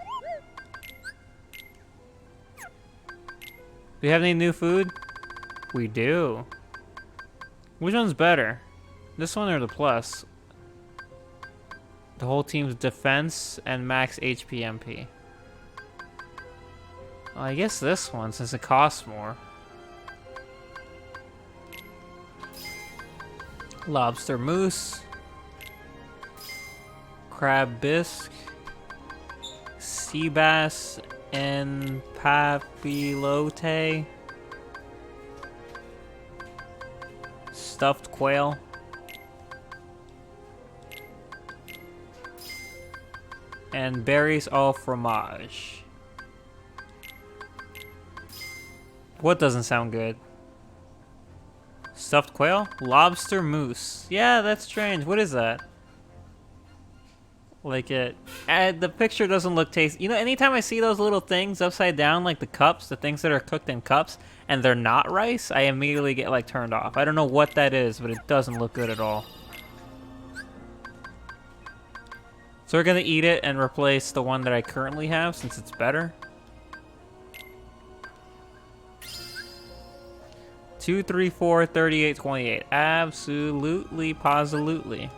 Do you have any new food? We do. Which one's better? This one or the plus? The whole team's defense and max HP MP. Well, I guess this one, since it costs more. Lobster mousse. Crab bisque. Sea bass and papillote. Stuffed quail. And berries au fromage. What doesn't sound good? Stuffed quail? Lobster mousse. Yeah, that's strange. What is that? Like the picture doesn't look tasty. You know, anytime I see those little things upside down, like the cups, the things that are cooked in cups, and they're not rice, I immediately get like turned off. I don't know what that is, but it doesn't look good at all. So we're gonna eat it and replace the one that I currently have since it's better. 2, 3, 4, 38, 28. Absolutely, positively.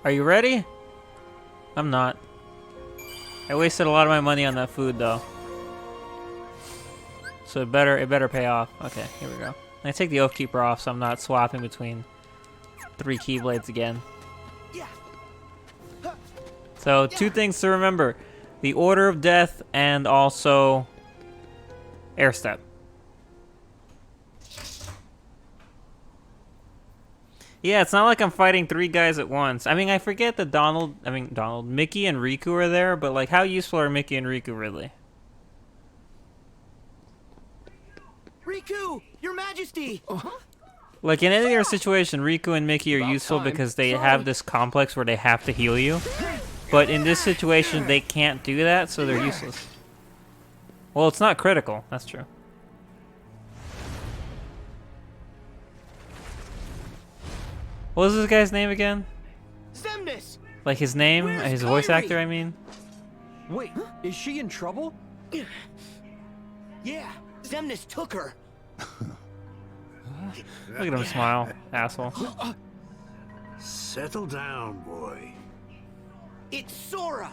Are you ready? I'm not. I wasted a lot of my money on that food though. So it better pay off. Okay, here we go. I take the Oath Keeper off so I'm not swapping between 3 Keyblades again. So 2 things to remember. The Order of Death and also Air Step. Yeah, it's not like I'm fighting 3 guys at once. I mean, I forget that Mickey and Riku are there, but like, how useful are Mickey and Riku really? Riku, Your Majesty! Like, in any other situation, Riku and Mickey are useful because they have this complex where they have to heal you. But in this situation, they can't do that, so they're useless. Well, it's not critical. That's true. What was this guy's name again? Xemnas! Like his name? Where's His voice Kairi? actor, I mean? Wait, is she in trouble? Yeah, Xemnas took her. Look at him smile, asshole. Settle down, boy. It's Sora!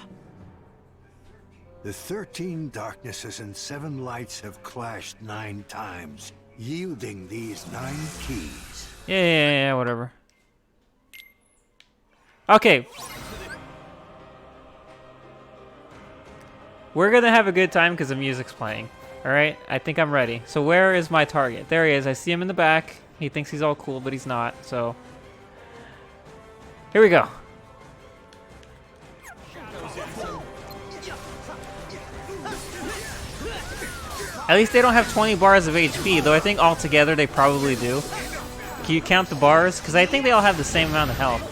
The 13 darknesses and 7 lights have clashed 9 times, yielding these 9 keys. Yeah, whatever. Okay. We're gonna have a good time because the music's playing. Alright, I think I'm ready. So where is my target? There he is. I see him in the back. He thinks he's all cool, but he's not, so... Here we go. At least they don't have 20 bars of HP, though I think altogether they probably do. Can you count the bars? Because I think they all have the same amount of health.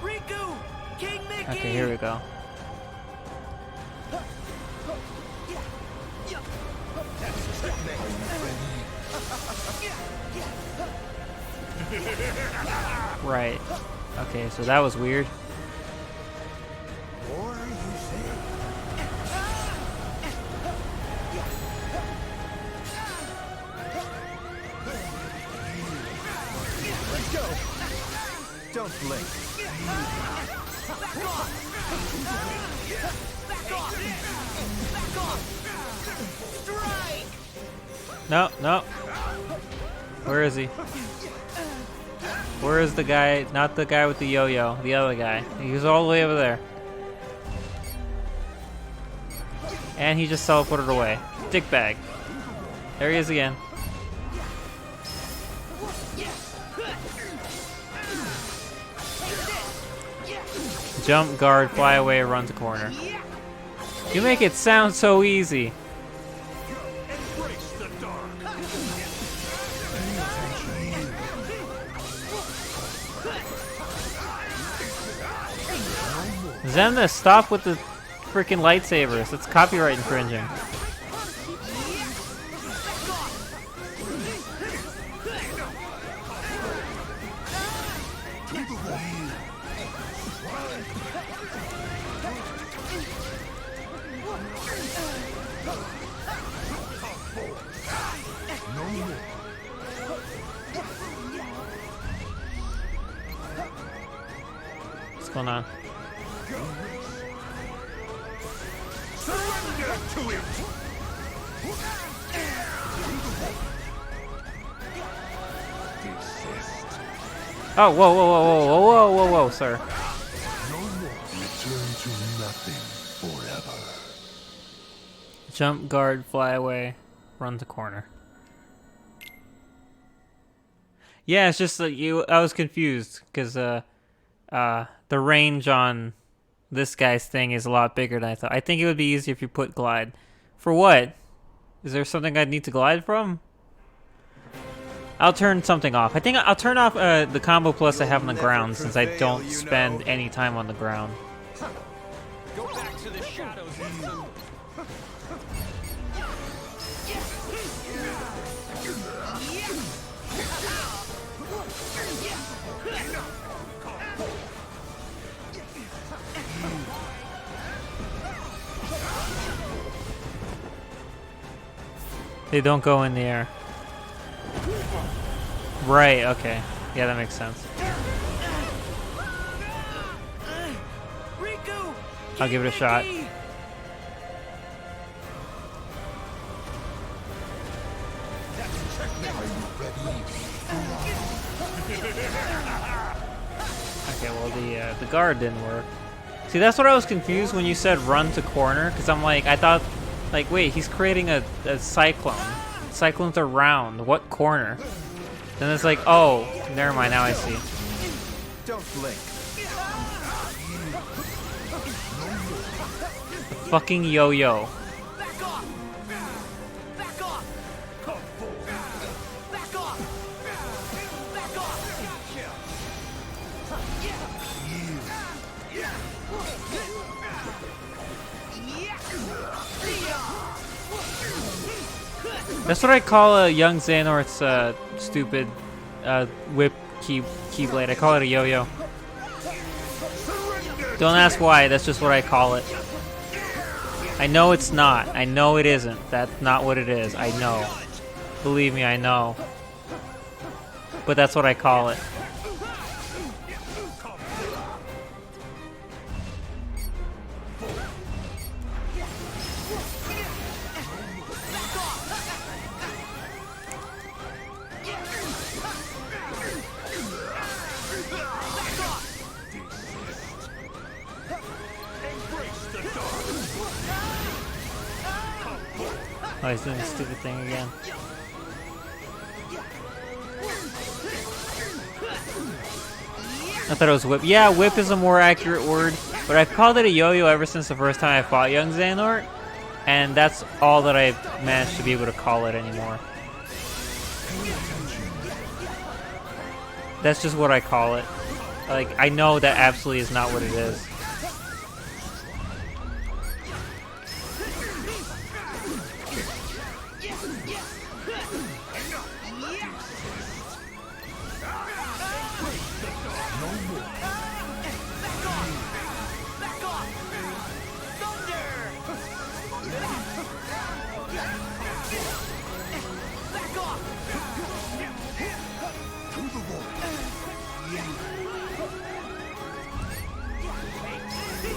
Riku! King Mickey! Okay, here we go. Right. Okay, so that was weird. Or you say? Let's go! Don't blink. Back off! Back off! Strike! No. Where is he? Where is the guy? Not the guy with the yo-yo. The other guy. He's all the way over there. And he just teleported away. Dickbag. There he is again. Jump, guard, fly away, run to corner. You make it sound so easy. Embrace the dark. Xemnas, stop with the freaking lightsabers. That's copyright infringing. going on? Surrender to it! Oh, whoa, whoa, whoa, whoa, whoa, whoa, whoa, whoa, sir. Return to nothing forever. Jump, guard, fly away, run to corner. Yeah, it's just that I was confused because the range on this guy's thing is a lot bigger than I thought. I think it would be easier if you put glide. For what? Is there something I'd need to glide from? I'll turn something off. I think I'll turn off the combo plus I have on the ground since I don't spend any time on the ground. Go back to the shadows. They don't go in the air. Right, okay. Yeah, that makes sense. Riku, I'll give it a shot. Okay, well the guard didn't work. See, that's what I was confused when you said run to corner, because I'm like, I thought, like, wait, he's creating a cyclone. Cyclones are round. What corner? Then it's like, oh, never mind. Now I see. Don't blink. Fucking yo-yo. back off! Back off! Back off! Back off! That's what I call a young Xehanort's stupid whip keyblade. I call it a yo-yo. Don't ask why. That's just what I call it. I know it's not. I know it isn't. That's not what it is. I know. Believe me, I know. But that's what I call it. Oh, he's doing the stupid thing again. I thought it was whip. Yeah, whip is a more accurate word, but I've called it a yo-yo ever since the first time I fought young Xehanort, and that's all that I've managed to be able to call it anymore. That's just what I call it. Like, I know that absolutely is not what it is.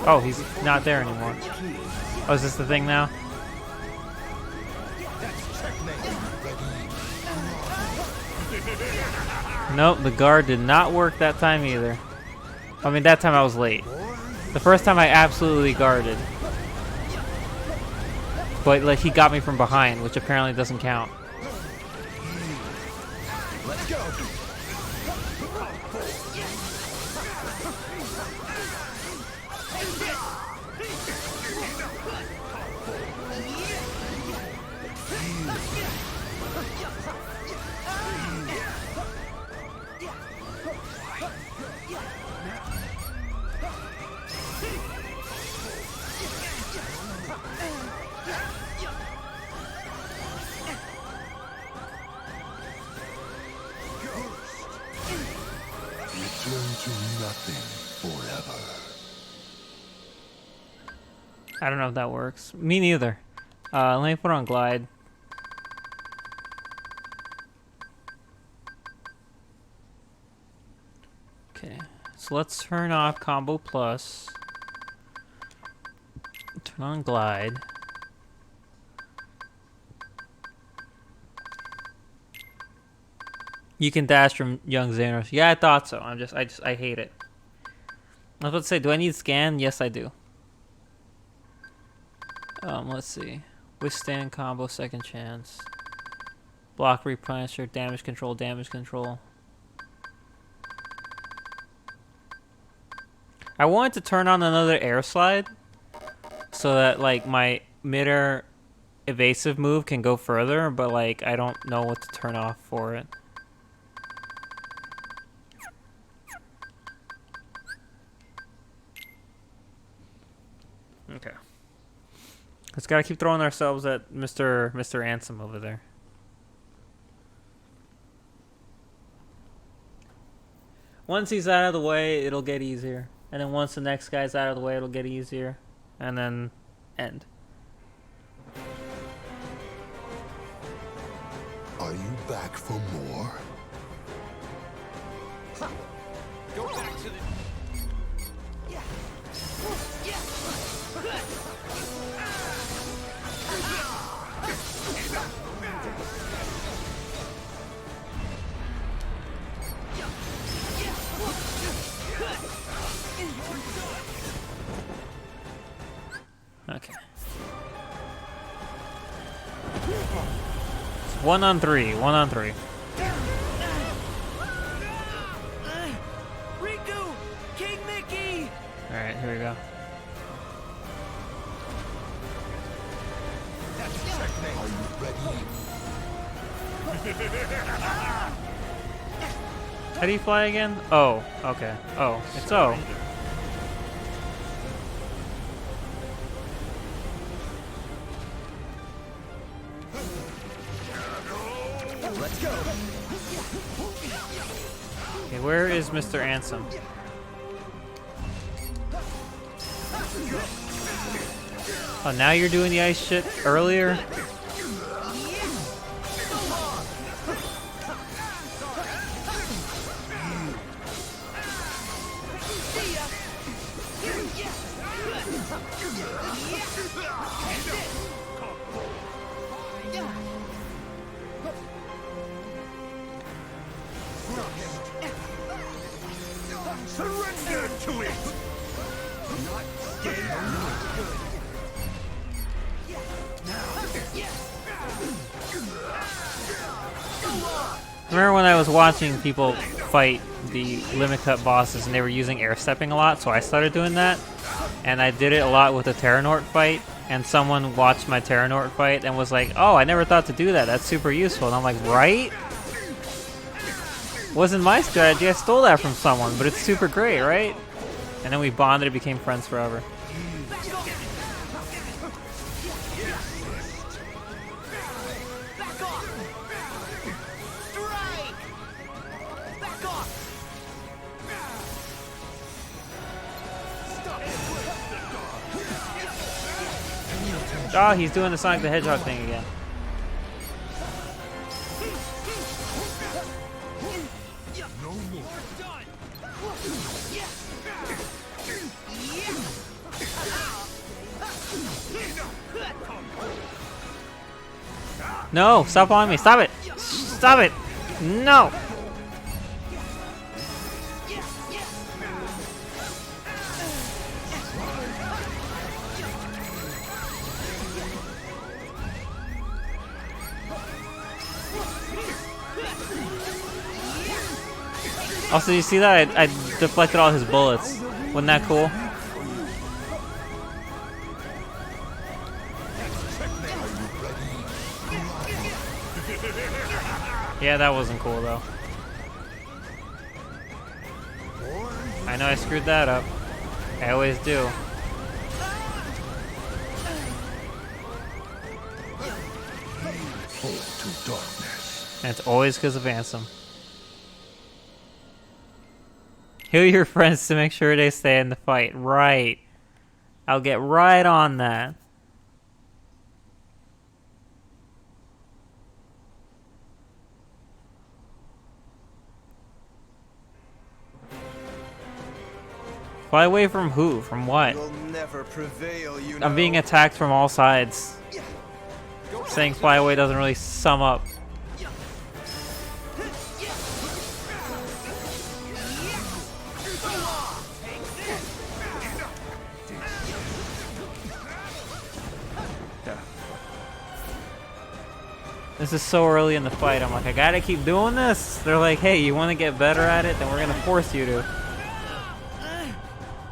Oh, he's not there anymore. Oh, is this the thing now? Nope, the guard did not work that time either. I mean, that time I was late. The first time I absolutely guarded. But, like, he got me from behind, which apparently doesn't count. Let's go. Return to nothing forever. I don't know if that works. Me neither. Let me put on glide. Okay, So let's turn off Combo Plus. Turn on Glide. You can dash from young Xanos. Yeah, I thought so. I hate it. I was about to say, do I need scan? Yes, I do. Let's see. Withstand combo, second chance. Block replenisher, damage control, damage control. I wanted to turn on another air slide so that like my mid-air evasive move can go further, but like I don't know what to turn off for it. Okay. Just gotta keep throwing ourselves at Mr. Ansem over there. Once he's out of the way, it'll get easier. And then once the next guy's out of the way, it'll get easier. And then end. Are you back for more? Go back to the... Okay. It's 1 on 3. 1 on 3. Riku! King Mickey! Alright, here we go. Are you ready? How do you fly again? Oh, okay. Oh, it's O. Let's go! Okay, where is Mr. Ansem? Oh, now you're doing the ice shit earlier? Surrender to it! Remember when I was watching people fight the limit cut bosses and they were using air stepping a lot, so I started doing that. And I did it a lot with the Terranort fight, and someone watched my Terranort fight and was like, oh, I never thought to do that, that's super useful. And I'm like, right? Wasn't my strategy, I stole that from someone, but it's super great, right? And then we bonded and became friends forever. Oh, he's doing the Sonic the Hedgehog thing again. No, stop on me. Stop it. Stop it. No. Also, you see that? I deflected all his bullets. Wasn't that cool? Yeah, that wasn't cool though. I know I screwed that up. I always do. Fall to darkness. And it's always because of Ansem. Heal your friends to make sure they stay in the fight. Right. I'll get right on that. Fly away from who? From what? You'll never prevail, you know. I'm being attacked from all sides. Saying fly away doesn't really sum up. This is so early in the fight. I'm like, I gotta keep doing this. They're like, hey, you want to get better at it? Then we're gonna force you to.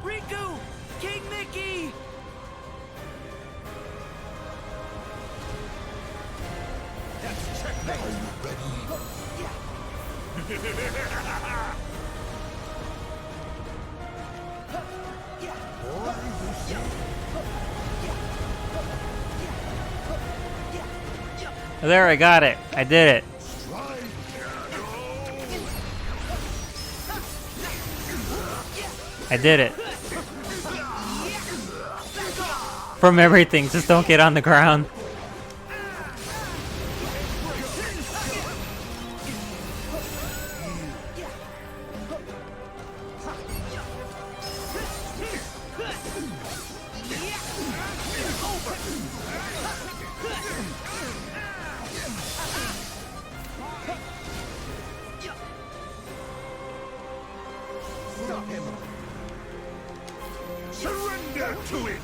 Riku! King Mickey! Are you ready? There, I got it. I did it. I did it. From everything, just don't get on the ground. Surrender to it!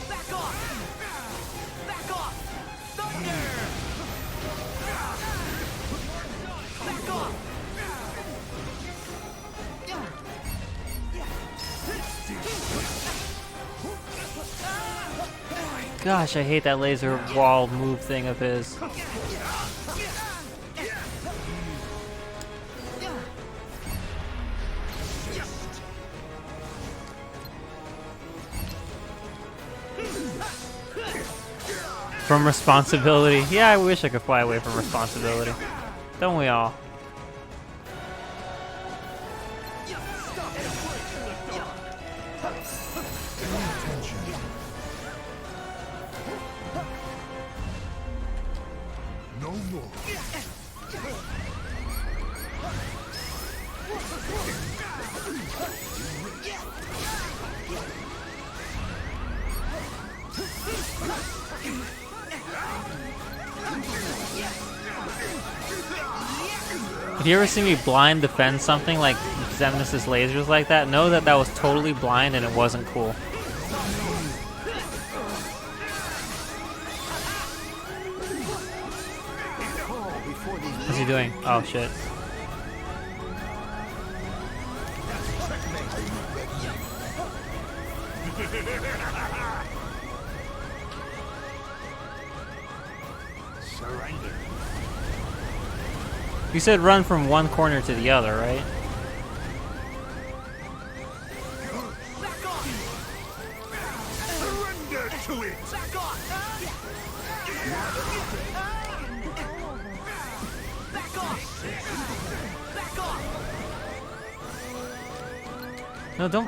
Back off! Back off! Thunder! Back off! Gosh, I hate that laser wall move thing of his. From responsibility. Yeah, I wish I could fly away from responsibility. Don't we all? No more. If you ever see me blind defend something like Xemnas' lasers like that, know that that was totally blind and it wasn't cool. What's he doing? Oh shit. Surrender. You said run from one corner to the other, right? Back off! Surrender to it! Back off! Back off! Back off! No, don't.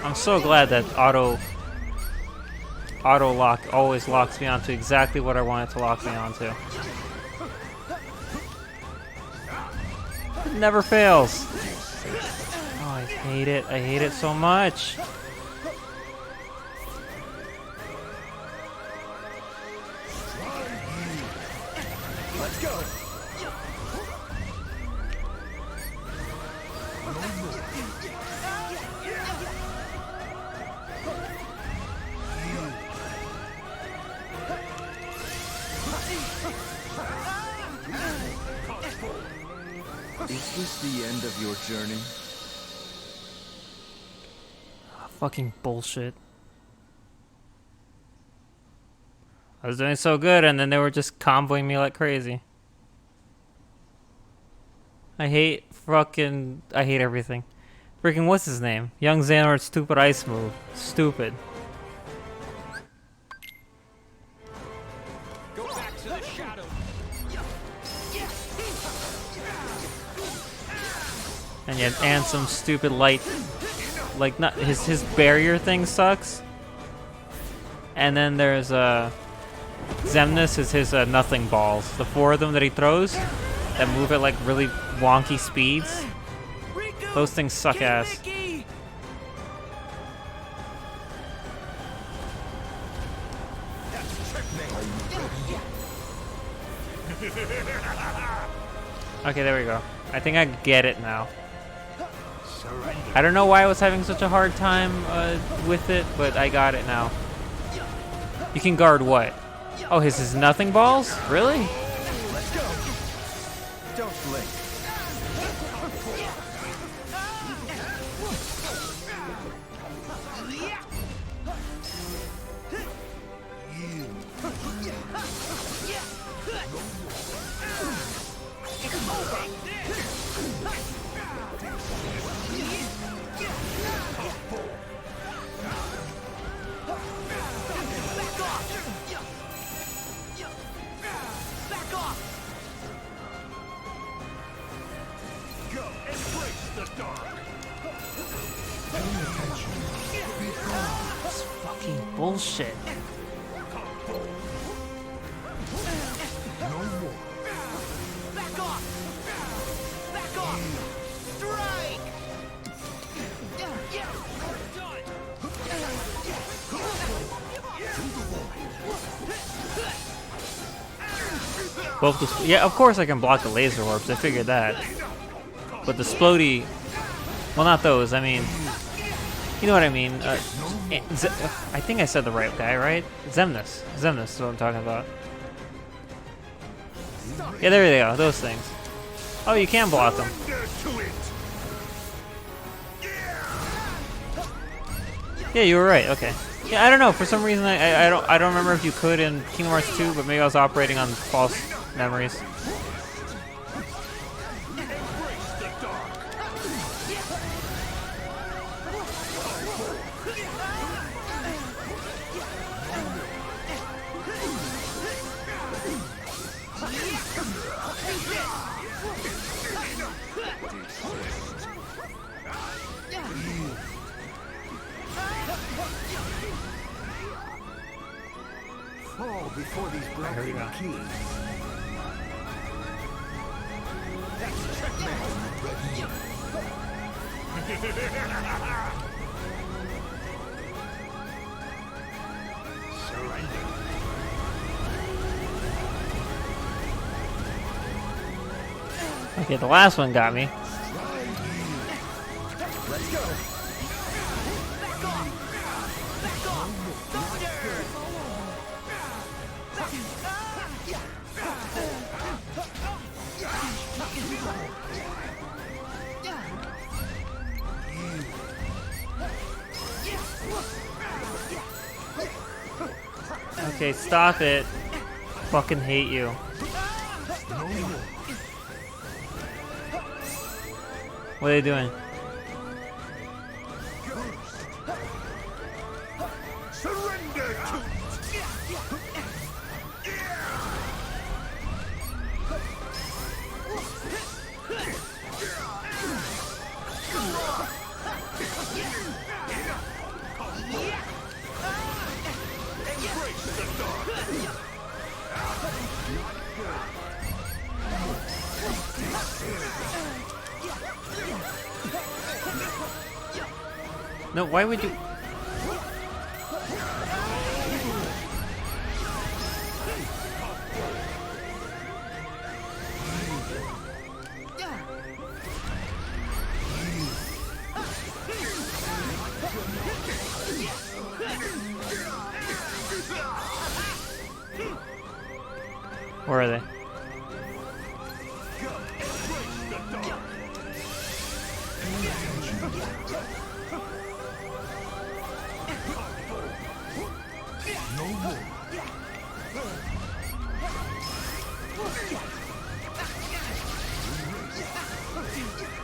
I'm so glad that auto lock always locks me onto exactly what I want it to lock me onto. It never fails. Oh, I hate it. I hate it so much. Let's go. Is this the end of your journey? Fucking bullshit. I was doing so good and then they were just comboing me like crazy. I hate everything. Freaking what's his name? Young Xehanort's stupid ice move. Stupid. Go back to the shadow. And yet, and some stupid light, like not his barrier thing sucks. And then there's Xemnas is his nothing balls. The 4 of them that he throws that move at like really wonky speeds. Riku! Those things suck King ass. Mickey! Okay, there we go. I think I get it now. I don't know why I was having such a hard time with it, but I got it now. You can guard what? Oh, his nothing balls? Really? Don't blink. Fucking bullshit. Back off! Back off! Strike! Both the, yeah, of course I can block the laser orbs. I figured that. But the Splody, well, not those. I mean, you know what I mean. I think I said the right guy, right? Xemnas. Xemnas is what I'm talking about. Yeah, there they go. Those things. Oh, you can block them. Surrender to it. Yeah, you were right. Okay. Yeah, I don't know. For some reason, I don't remember if you could in Kingdom Hearts 2, but maybe I was operating on false memories. Fall before these broken keys. Surrender. Okay, the last one got me. Let's go. Okay, stop it. Fucking hate you. What are they doing? Surrender to it. No, why would you? Where are they?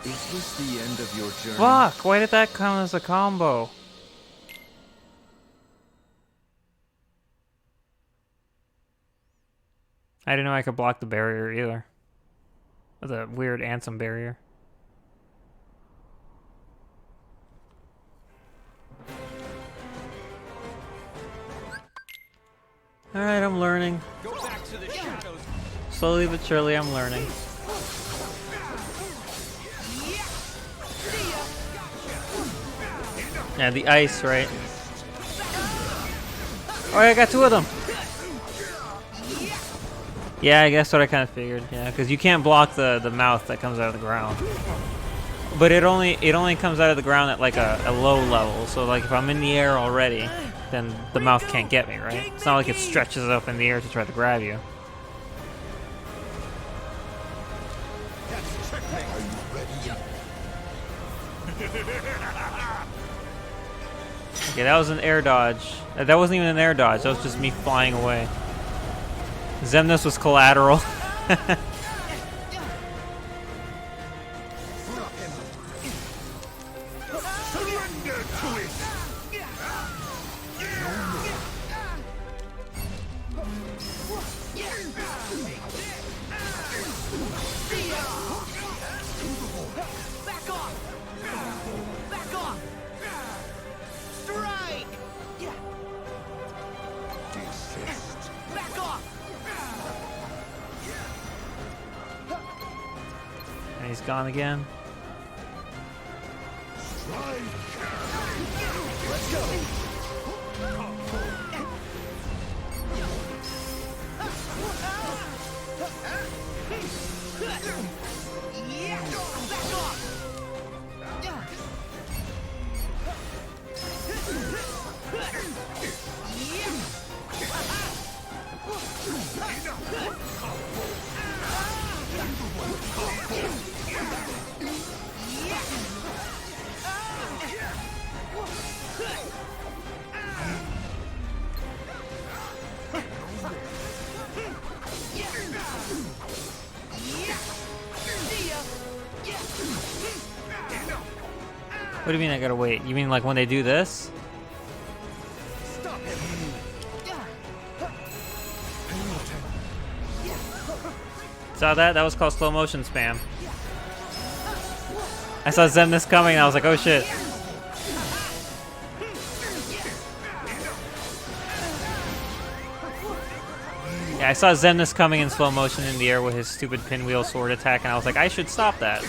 Is this the end of your journey? Fuck! Why did that count as a combo? I didn't know I could block the barrier either. The weird Ansem barrier. Alright, I'm learning. Go back to the shadows. Slowly but surely, I'm learning. Yeah, the ice, right? Oh, I got two of them. Yeah, I guess what I kind of figured. Yeah, because you can't block the mouth that comes out of the ground. But it only comes out of the ground at like a low level. So like if I'm in the air already, then the mouth can't get me, right? It's not like it stretches up in the air to try to grab you. Okay, that was an air dodge. That wasn't even an air dodge. That was just me flying away. Xemnas was collateral. Surrender to it! Back off! Back off! Strike! Desist. Back off! And he's gone again. Let's go! Back off! What do you mean I gotta wait? You mean like when they do this? Saw that? That was called slow motion spam. I saw Xemnas coming and I was like, oh shit. Yeah, I saw Xemnas coming in slow motion in the air with his stupid pinwheel sword attack and I was like, I should stop that.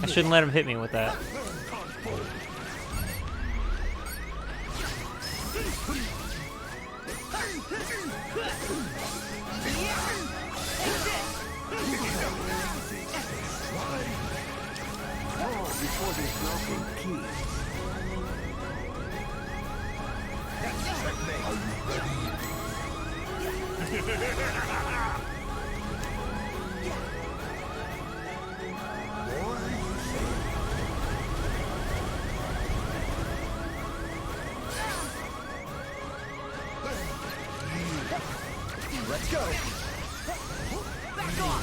I shouldn't let him hit me with that. Before this broken key. Let's go. Back off!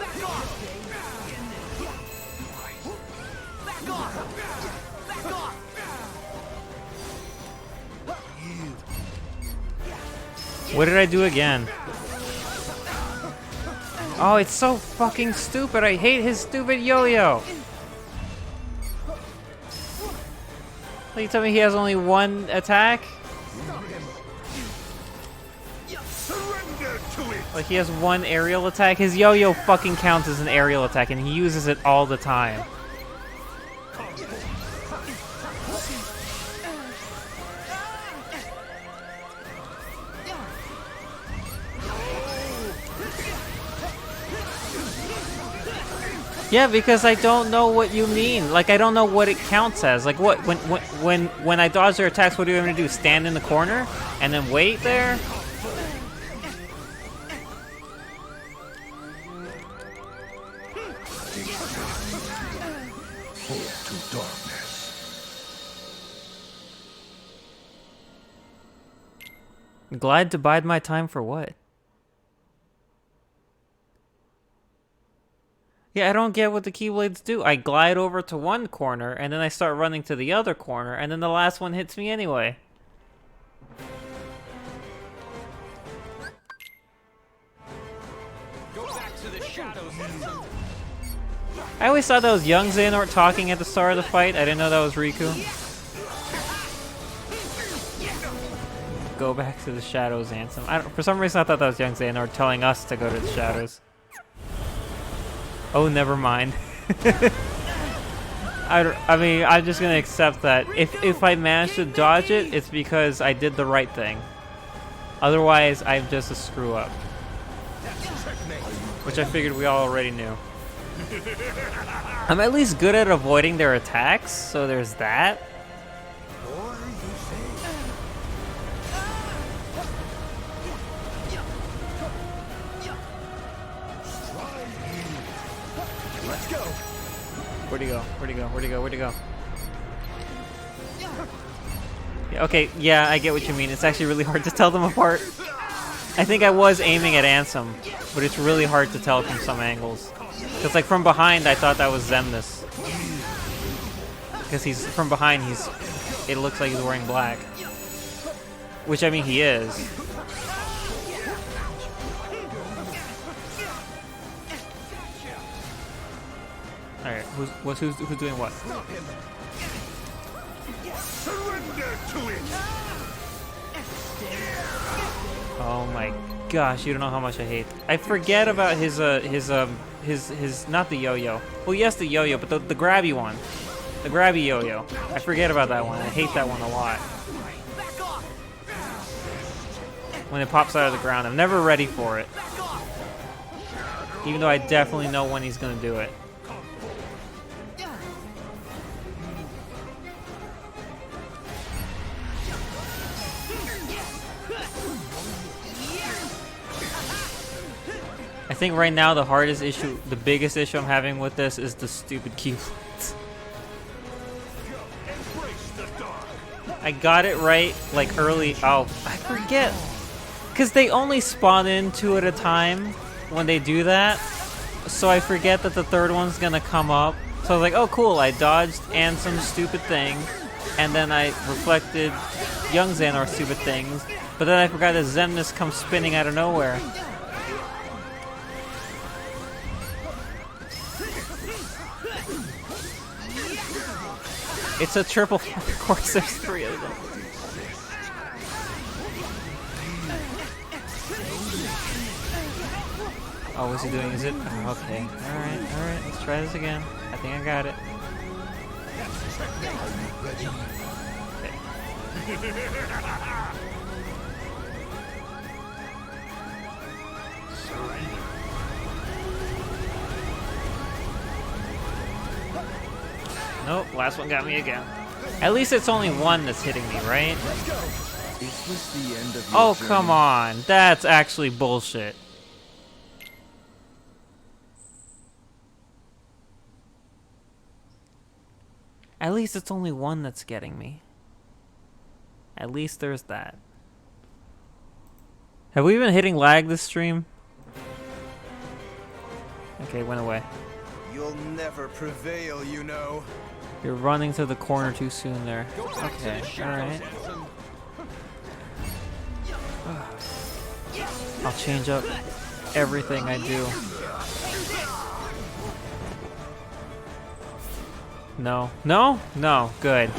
Back off! Back off! Back off! What did I do again? Oh, it's so fucking stupid. I hate his stupid yo-yo. Like, you tell me he has only one attack? Surrender to it! Like, he has one aerial attack? His yo-yo fucking counts as an aerial attack, and he uses it all the time. Yeah, because I don't know what you mean. Like, I don't know what it counts as. Like, what when I dodge their attacks, what do you want me to do? Stand in the corner and then wait there? To darkness. Glide to bide my time for what? Yeah, I don't get what the Keyblades do. I glide over to one corner, and then I start running to the other corner, and then the last one hits me anyway. Go back to the shadows. I always thought that was young Xehanort talking at the start of the fight. I didn't know that was Riku. Go back to the shadows, Ansem. For some reason I thought that was young Xehanort telling us to go to the shadows. Oh, never mind. I mean, I'm just gonna accept that. If I manage to dodge it, it's because I did the right thing. Otherwise, I'm just a screw up. Which I figured we all already knew. I'm at least good at avoiding their attacks, so there's that. Let's go. Where'd he go? Where'd he go? Where'd he go? Where'd he go? Yeah, okay, yeah, I get what you mean. It's actually really hard to tell them apart. I think I was aiming at Ansem, but it's really hard to tell from some angles. Because like from behind, I thought that was Xemnas. Because he's from behind, it looks like he's wearing black. Which I mean, he is. All right, who's doing what? Surrender to it! Oh my gosh, you don't know how much I hate. I forget about his not the yo-yo. Well, yes, the yo-yo, but the grabby one. The grabby yo-yo. I forget about that one. I hate that one a lot. When it pops out of the ground, I'm never ready for it. Even though I definitely know when he's gonna do it. I think right now the hardest issue, the biggest issue I'm having with this is the stupid Keyblades. I got it right, like early. Oh, I forget. Because they only spawn in 2 at a time when they do that. So I forget that the third one's gonna come up. So I was like, oh cool, I dodged and some stupid thing. And then I reflected young Xehanort's stupid things. But then I forgot that Xemnas comes spinning out of nowhere. It's a triple, of course there's 3 of them. Oh, what's he doing? Is it? Oh, okay. Alright, let's try this again. I think I got it. Nope, last one got me again. At least it's only one that's hitting me, right? Is this the end of your Oh, journey? come on. That's actually bullshit. At least it's only one that's getting me. At least there's that. Have we been hitting lag this stream? Okay, it went away. You'll never prevail, you know. You're running to the corner too soon there. Okay, alright. I'll change up everything I do. No. No? No. Good.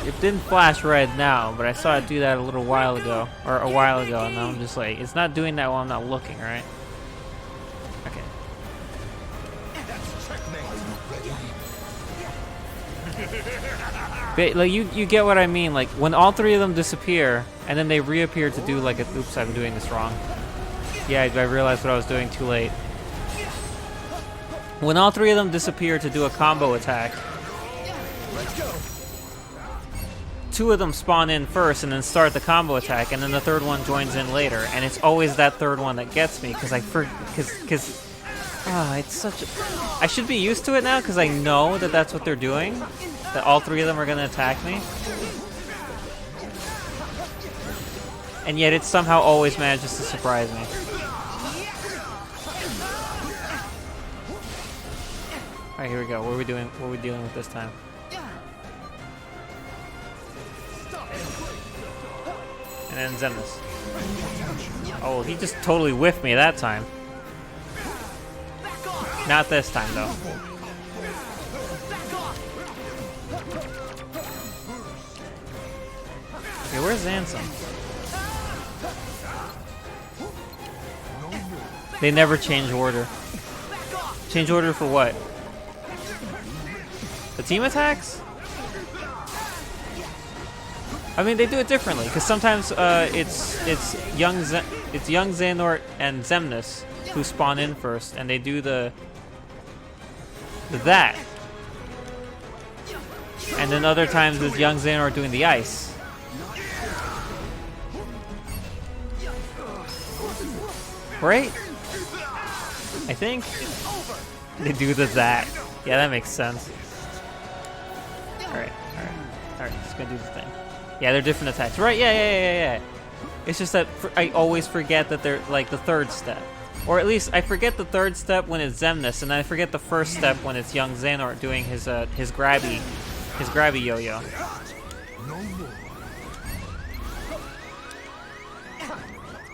It didn't flash red now, but I saw it do that a little while ago. Or a while ago, and now I'm just like, it's not doing that while I'm not looking, right? Okay. But, like, you get what I mean. Like, when all 3 of them disappear, and then they reappear to do, like, a... Oops, I'm doing this wrong. Yeah, I realized what I was doing too late. When all 3 of them disappear to do a combo attack, 2 of them spawn in first and then start the combo attack, and then the 3rd one joins in later, and it's always that 3rd one that gets me because it's such a... I should be used to it now because I know that that's what they're doing, that all 3 of them are going to attack me, and yet it somehow always manages to surprise me. Alright, here we go. What are we doing? What are we dealing with this time? And then Xemnas. Oh, he just totally whiffed me that time. Not this time, though. Okay, where's Ansem? They never change order. Change order for what? The team attacks? I mean, they do it differently because sometimes it's young Xehanort and Xemnas who spawn in first, and they do the that. And then other times it's young Xehanort doing the ice. Right? I think they do the that. Yeah, that makes sense. Alright, just gonna do the thing. Yeah, they're different attacks. Right, yeah. It's just that I always forget that they're like the third step. Or at least I forget the third step when it's Xemnas, and then I forget the first step when it's young Xehanort doing his grabby yo-yo.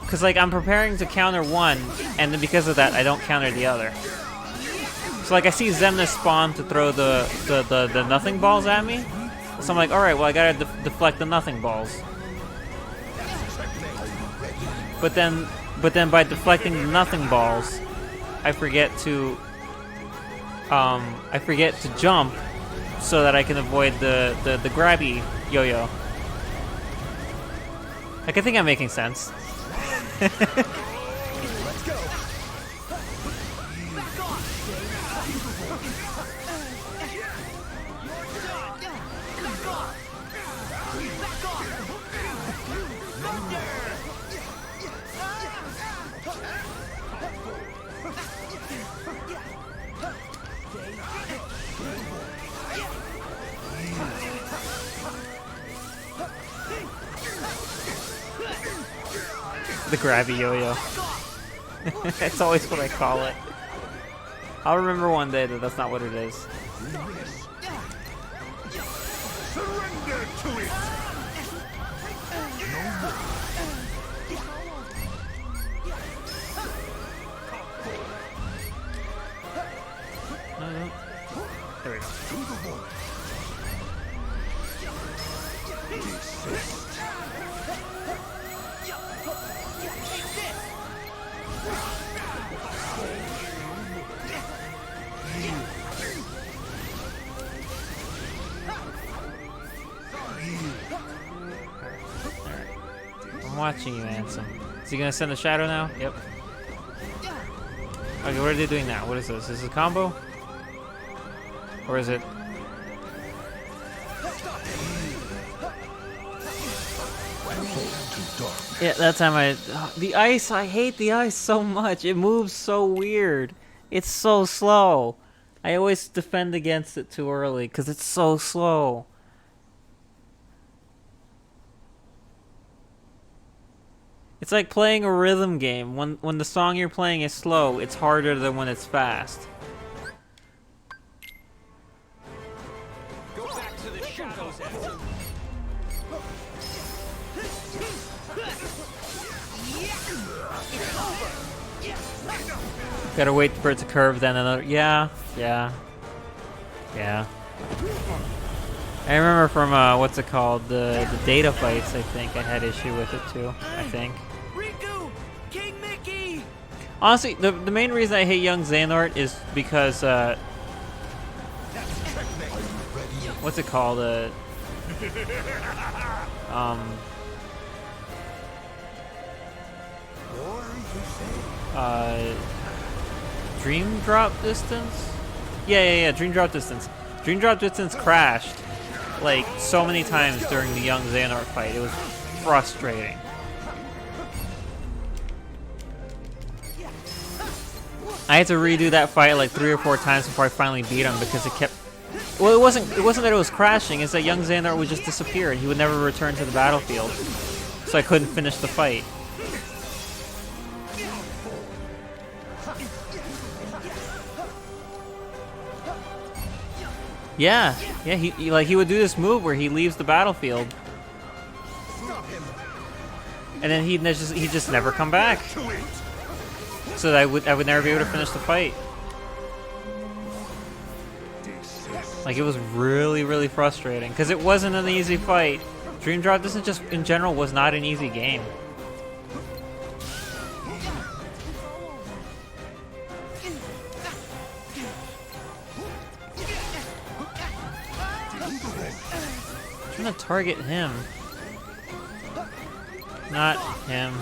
Cause like I'm preparing to counter one, and then because of that I don't counter the other. So like I see Xemnas spawn to throw the nothing balls at me. So I'm like, all right, well I gotta deflect the nothing balls. But then by deflecting the nothing balls, I forget to jump so that I can avoid the grabby yo-yo. Like I think I'm making sense. The grabby yo-yo. That's always what I call it. I'll remember one day that that's not what it is. Surrender to it! No. There we go. I'm watching you, Ansem. Is he gonna send a shadow now? Yep. Okay, what are they doing now? What is this? Is this a combo? Or is it... Yeah, that time the ice, I hate the ice so much. It moves so weird. It's so slow. I always defend against it too early because it's so slow. It's like playing a rhythm game. When the song you're playing is slow, it's harder than when it's fast. Go back to the shadows. Gotta wait for it to curve, then another. Yeah. I remember from what's it called, the data fights. I think I had issue with it too. I think. Riku! King Mickey! Honestly, the main reason I hate young Xehanort is because what's it called? Dream drop distance? Yeah, dream drop distance. Dream drop distance crashed like so many times during the young Xehanort fight. It was frustrating. I had to redo that fight like 3 or 4 times before I finally beat him because it kept... Well, it wasn't that it was crashing, it's that young Xehanort would just disappear and he would never return to the battlefield. So I couldn't finish the fight. Yeah, he would do this move where he leaves the battlefield, and then he'd just never come back. So that I would never be able to finish the fight. Like, it was really, really frustrating because it wasn't an easy fight. Dream Drop, this is just, in general, was not an easy game. I'm trying to target him. Not him.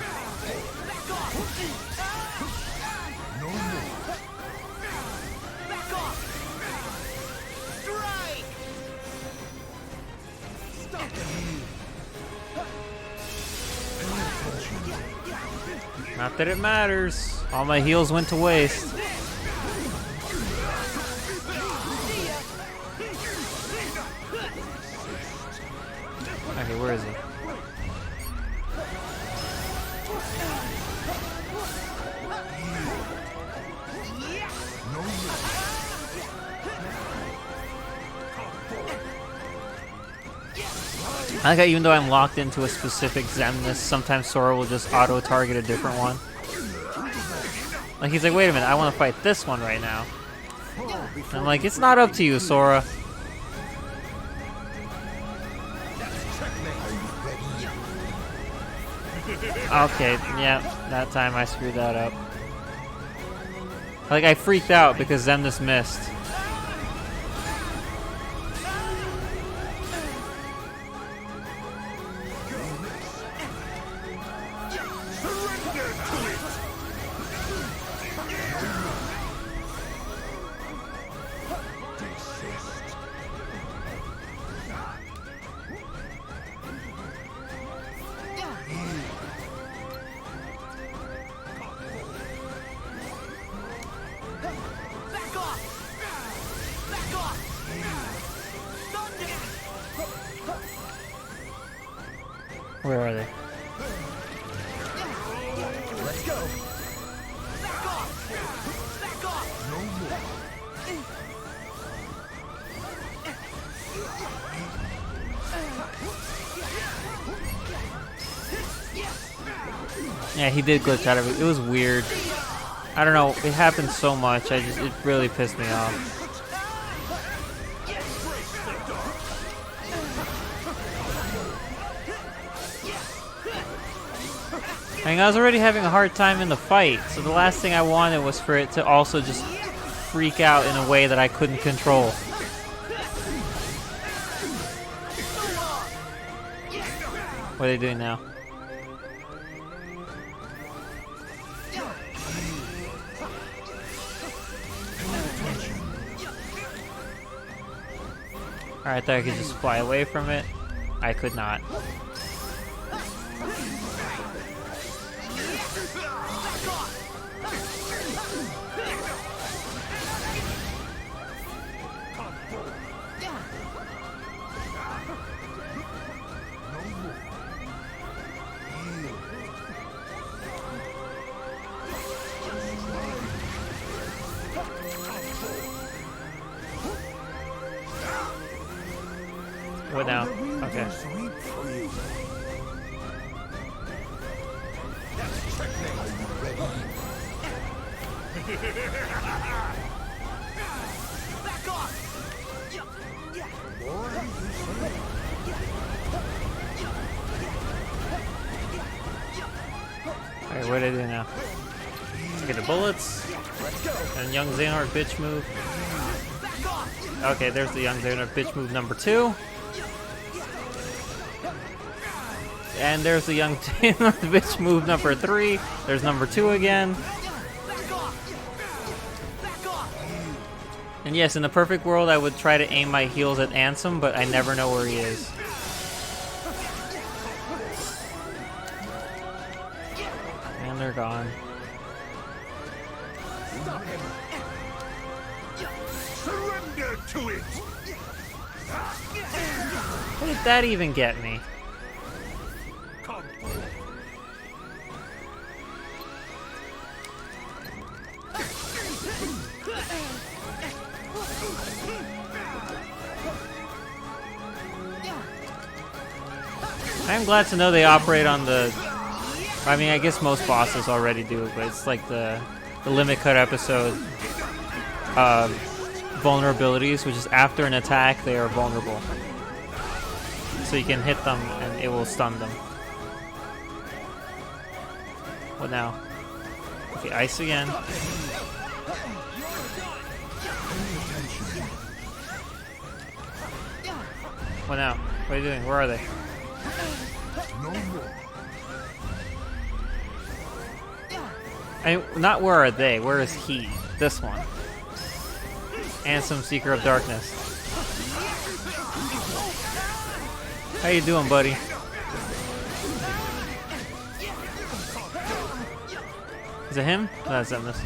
Not that it matters. All my heals went to waste. Okay, where is he? I like how even though I'm locked into a specific Xemnas, sometimes Sora will just auto-target a different one. Like, he's like, wait a minute, I want to fight this one right now. And I'm like, it's not up to you, Sora. Okay, yeah, that time I screwed that up. Like, I freaked out because Xemnas missed. Where are they? Let's go. Back off. Back off. No more. Yeah, he did glitch out of it. It was weird. I don't know. It happened so much. It really pissed me off. I mean, I was already having a hard time in the fight, so the last thing I wanted was for it to also just freak out in a way that I couldn't control. What are they doing now? Alright, I thought I could just fly away from it. I could not. What now? Okay. Alright, what do I do now? Get the bullets. And young Xehanort bitch move. Okay, there's the young Xehanort bitch move number 2. And there's the young Xehanort bitch move number 3. There's number 2 again. And yes, in the perfect world, I would try to aim my heals at Ansem, but I never know where he is. And they're gone. Surrender to it! What did that even get me? I'm glad to know they operate on the... I mean, I guess most bosses already do, but it's like the limit cut episode vulnerabilities, which is after an attack they are vulnerable. So you can hit them and it will stun them. What now? Okay, ice again. What now? What are you doing? Where are they? Not where are they? Where is he? This one. And some Seeker of Darkness. How you doing, buddy? Is it him? No, that's Zemnis.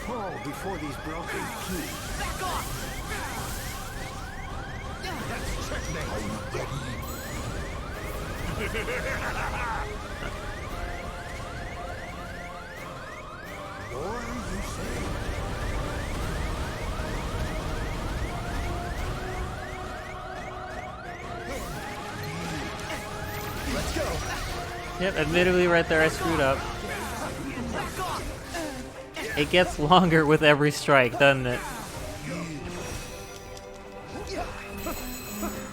Fall before these broken keys. Back off! That's checkmate. Let's go. Yep, admittedly right there I screwed up. It gets longer with every strike, doesn't it?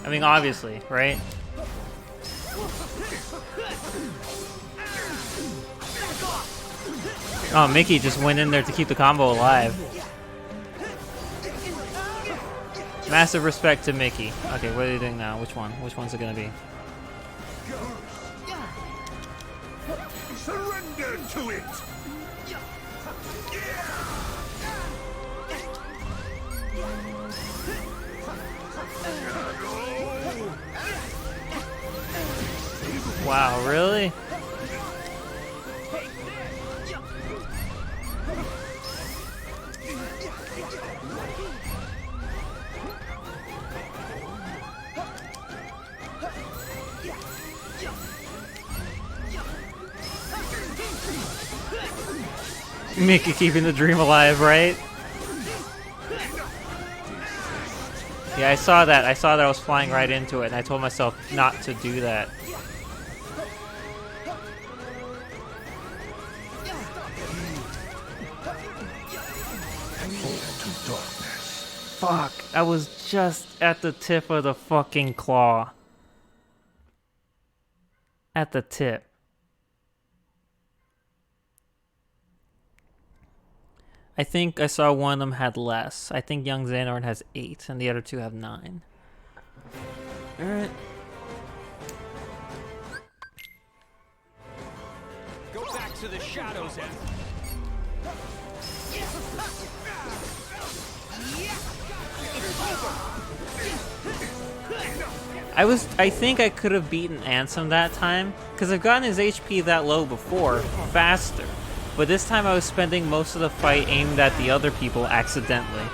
I mean, obviously, right? Oh, Mickey just went in there to keep the combo alive. Massive respect to Mickey. Okay, what are you doing now? Which one? Which one's it gonna be? Surrender to it! Wow, really? Mickey keeping the dream alive, right? Yeah, I saw that. I saw that I was flying right into it, and I told myself not to do that. Fuck, I was just at the tip of the fucking claw. At the tip. I think I saw one of them had less. I think young Xehanort has 8, and the other 2 have 9. Alright. Go back to the shadows, Ed. I think I could have beaten Ansem that time, because I've gotten his HP that low before, faster. But this time I was spending most of the fight aimed at the other people accidentally.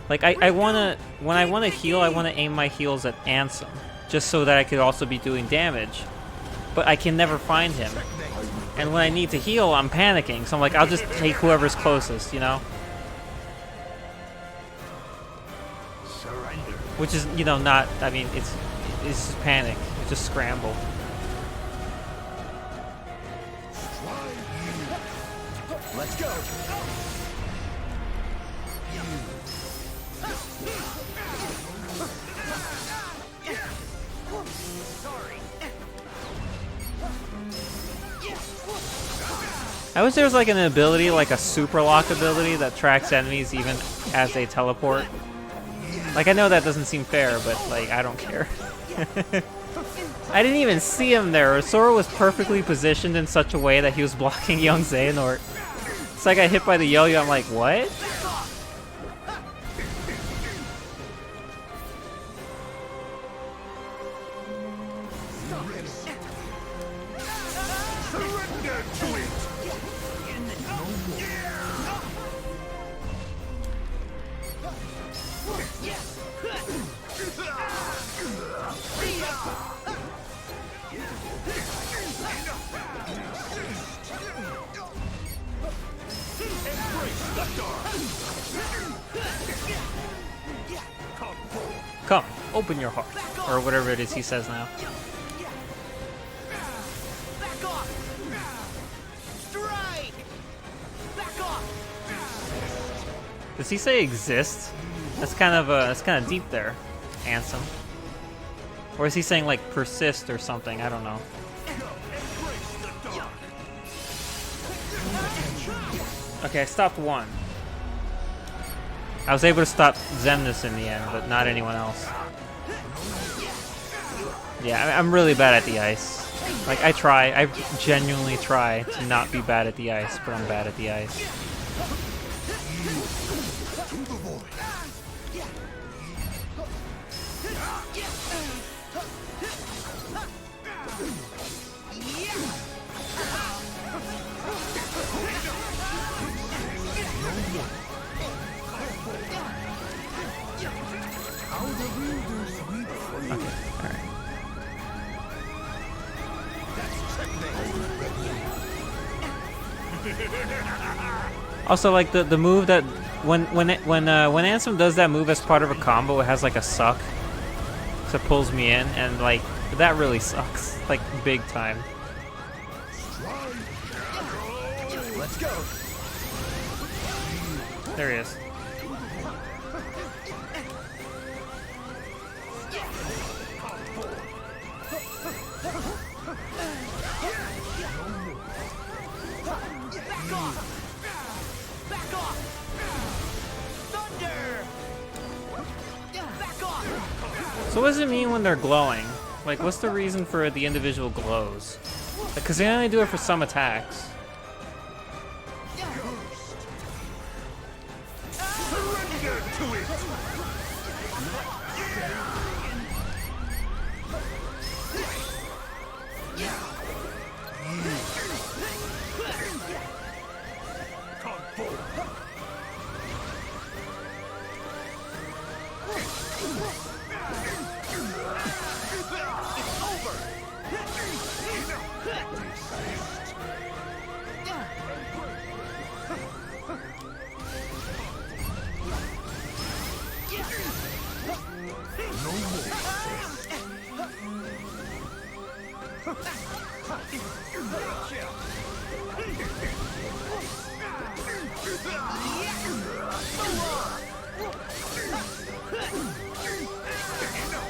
Like, I wanna, when I wanna heal, I wanna aim my heals at Ansem, just so that I could also be doing damage. But I can never find him. And when I need to heal, I'm panicking, so I'm like, I'll just take whoever's closest, you know? Which is, you know, not, I mean, it's just panic. It's just scramble. Let's go. I wish there was like an ability, like a super lock ability that tracks enemies even as they teleport. Like, I know that doesn't seem fair, but like, I don't care. I didn't even see him there. Sora was perfectly positioned in such a way that he was blocking young Xehanort. So I got hit by the yo-yo, I'm like, what? Surrender to it! Come, open your heart. Or whatever it is he says now. Does he say exist? That's kind of deep there, Ansem. Or is he saying like persist or something? I don't know. Okay, I stopped one. I was able to stop Xemnas in the end, but not anyone else. Yeah, I'm really bad at the ice. Like, I genuinely try to not be bad at the ice, but I'm bad at the ice. Also, like the move that when Ansem does that move as part of a combo, it has like a suck, so it pulls me in, and like that really sucks, like big time. Let's go. There he is. Back off! Thunder! Back off! So what does it mean when they're glowing? Like, what's the reason for the individual glows? Because they only do it for some attacks. Surrender to it!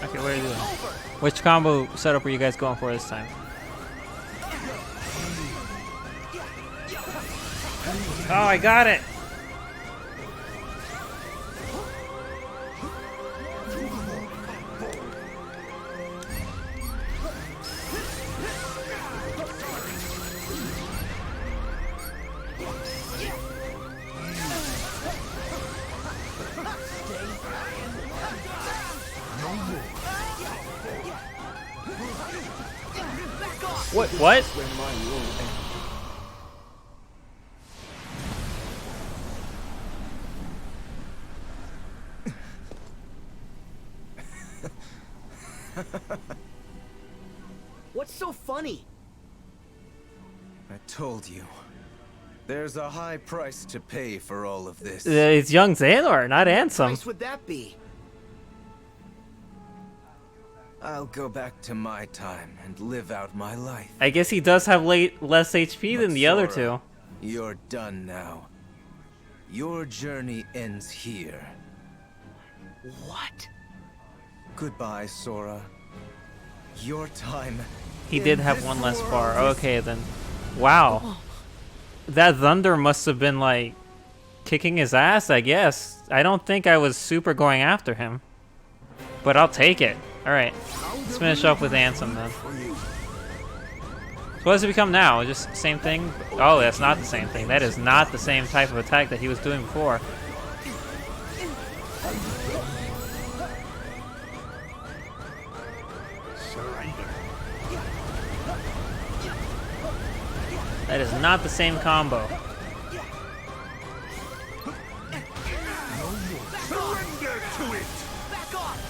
Okay, what are you doing? Which combo setup are you guys going for this time? Oh, I got it! What? What's so funny? I told you. There's a high price to pay for all of this. It's young Xehanort, not What Ansem. price would that be? I'll go back to my time and live out my life. I guess he does have less HP than the other two. You're done now. Your journey ends here. What? Goodbye, Sora. Your time. He did have one less bar. Okay, then. Wow. That thunder must have been, like, kicking his ass, I guess. I don't think I was super going after him. But I'll take it. Alright. Let's finish up with Ansem, then. So what does it become now? Just same thing? Oh, that's not the same thing. That is not the same type of attack that he was doing before. That is not the same combo. Surrender to it! Back off!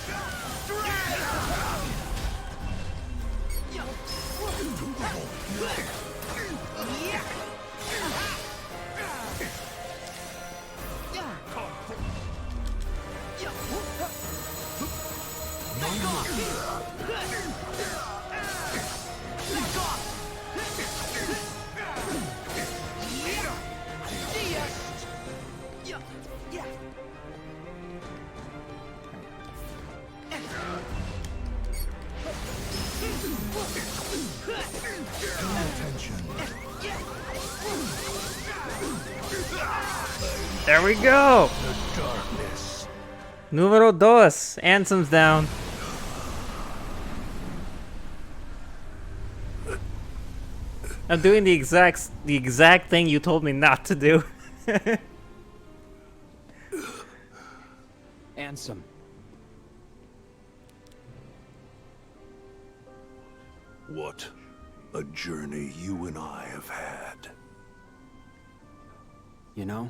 There we go. The darkness. Numero dos. Ansem's down. I'm doing the exact thing you told me not to do. Ansem. What a journey you and I have had. You know,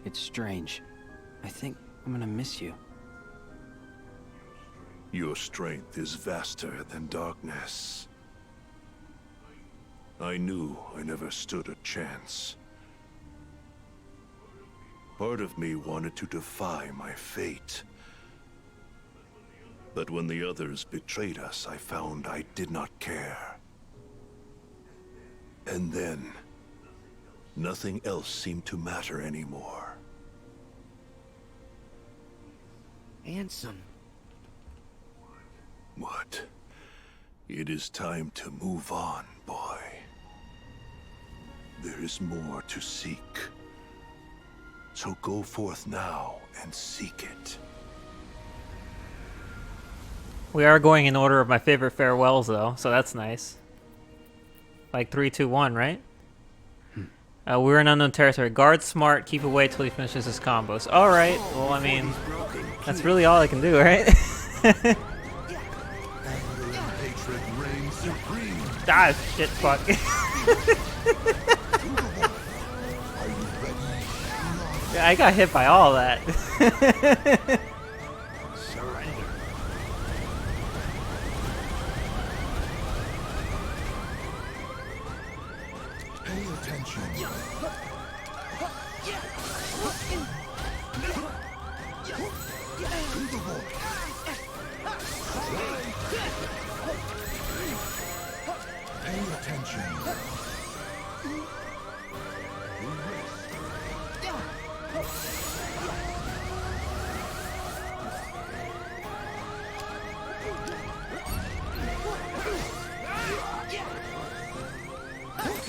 it's strange. I think I'm gonna miss you. Your strength is vaster than darkness. I knew I never stood a chance. Part of me wanted to defy my fate. But when the others betrayed us, I found I did not care. And then, nothing else seemed to matter anymore. Ansem. What? It is time to move on, boy. There is more to seek. So go forth now and seek it. We are going in order of my favorite farewells, though, so that's nice. Like 3, 2, 1, right? We're in unknown territory. Guard smart, keep away till he finishes his combos. Alright, well, I mean, that's really all I can do, right? Anger and hatred reign supreme. Ah, shit, fuck. Are you ready? Yeah, I got hit by all that. Surrender. Pay attention. To the void. Pay attention.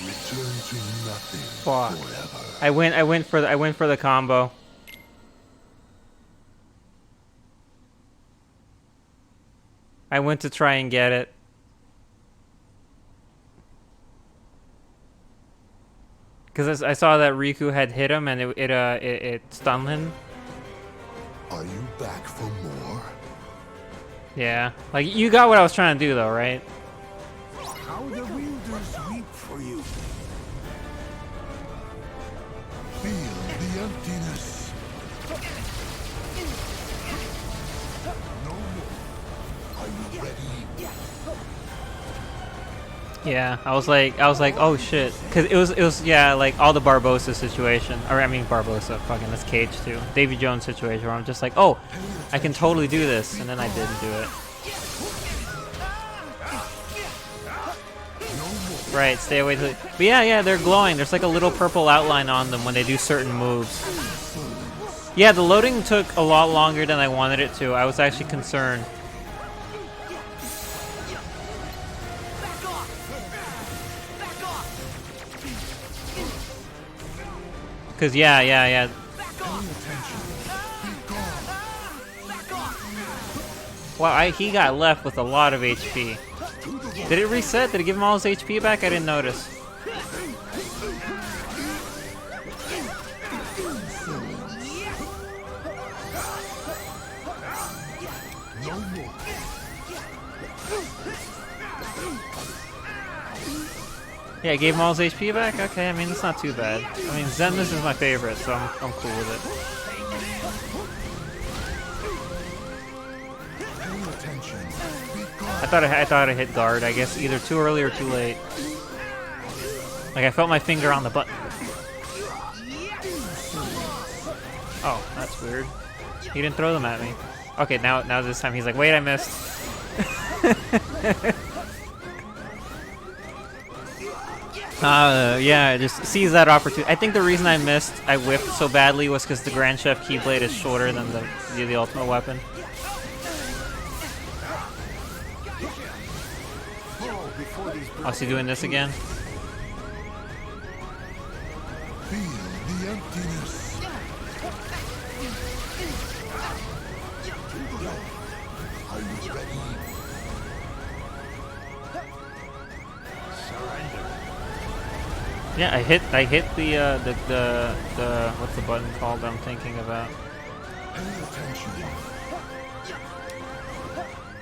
Return to nothing Fuck. forever. I went for the combo. I went to try and get it. Because I saw that Riku had hit him and it stunned him. Are you back for more? Yeah. Like, you got what I was trying to do, though, right? How the wielders weep for you. Feel the emptiness. No more. Are you ready? Yeah, I was like, oh shit, because it was, yeah, like all the Barbossa situation, or I mean Barbossa, fucking that's KHIII, Davy Jones situation, where I'm just like, oh, I can totally do this, and then I didn't do it. Right, stay away till. But yeah, they're glowing. There's like a little purple outline on them when they do certain moves. Yeah, the loading took a lot longer than I wanted it to. I was actually concerned. Cause yeah. Wow, he got left with a lot of HP. Did it reset? Did it give him all his HP back? I didn't notice. Yeah, it gave him all his HP back? Okay, I mean, it's not too bad. I mean, Zenmus is my favorite, so I'm cool with it. I thought I hit guard, I guess either too early or too late. Like, I felt my finger on the button. Oh, that's weird. He didn't throw them at me. Okay, now this time he's like, wait, I missed. Yeah, just seize that opportunity. I think the reason I whiffed so badly was because the Grand Chef Keyblade is shorter than the ultimate weapon. Oh, is he doing this again? Feel the emptiness. Are you ready? Surrender. Yeah, I hit the what's the button called I'm thinking about? Pay attention.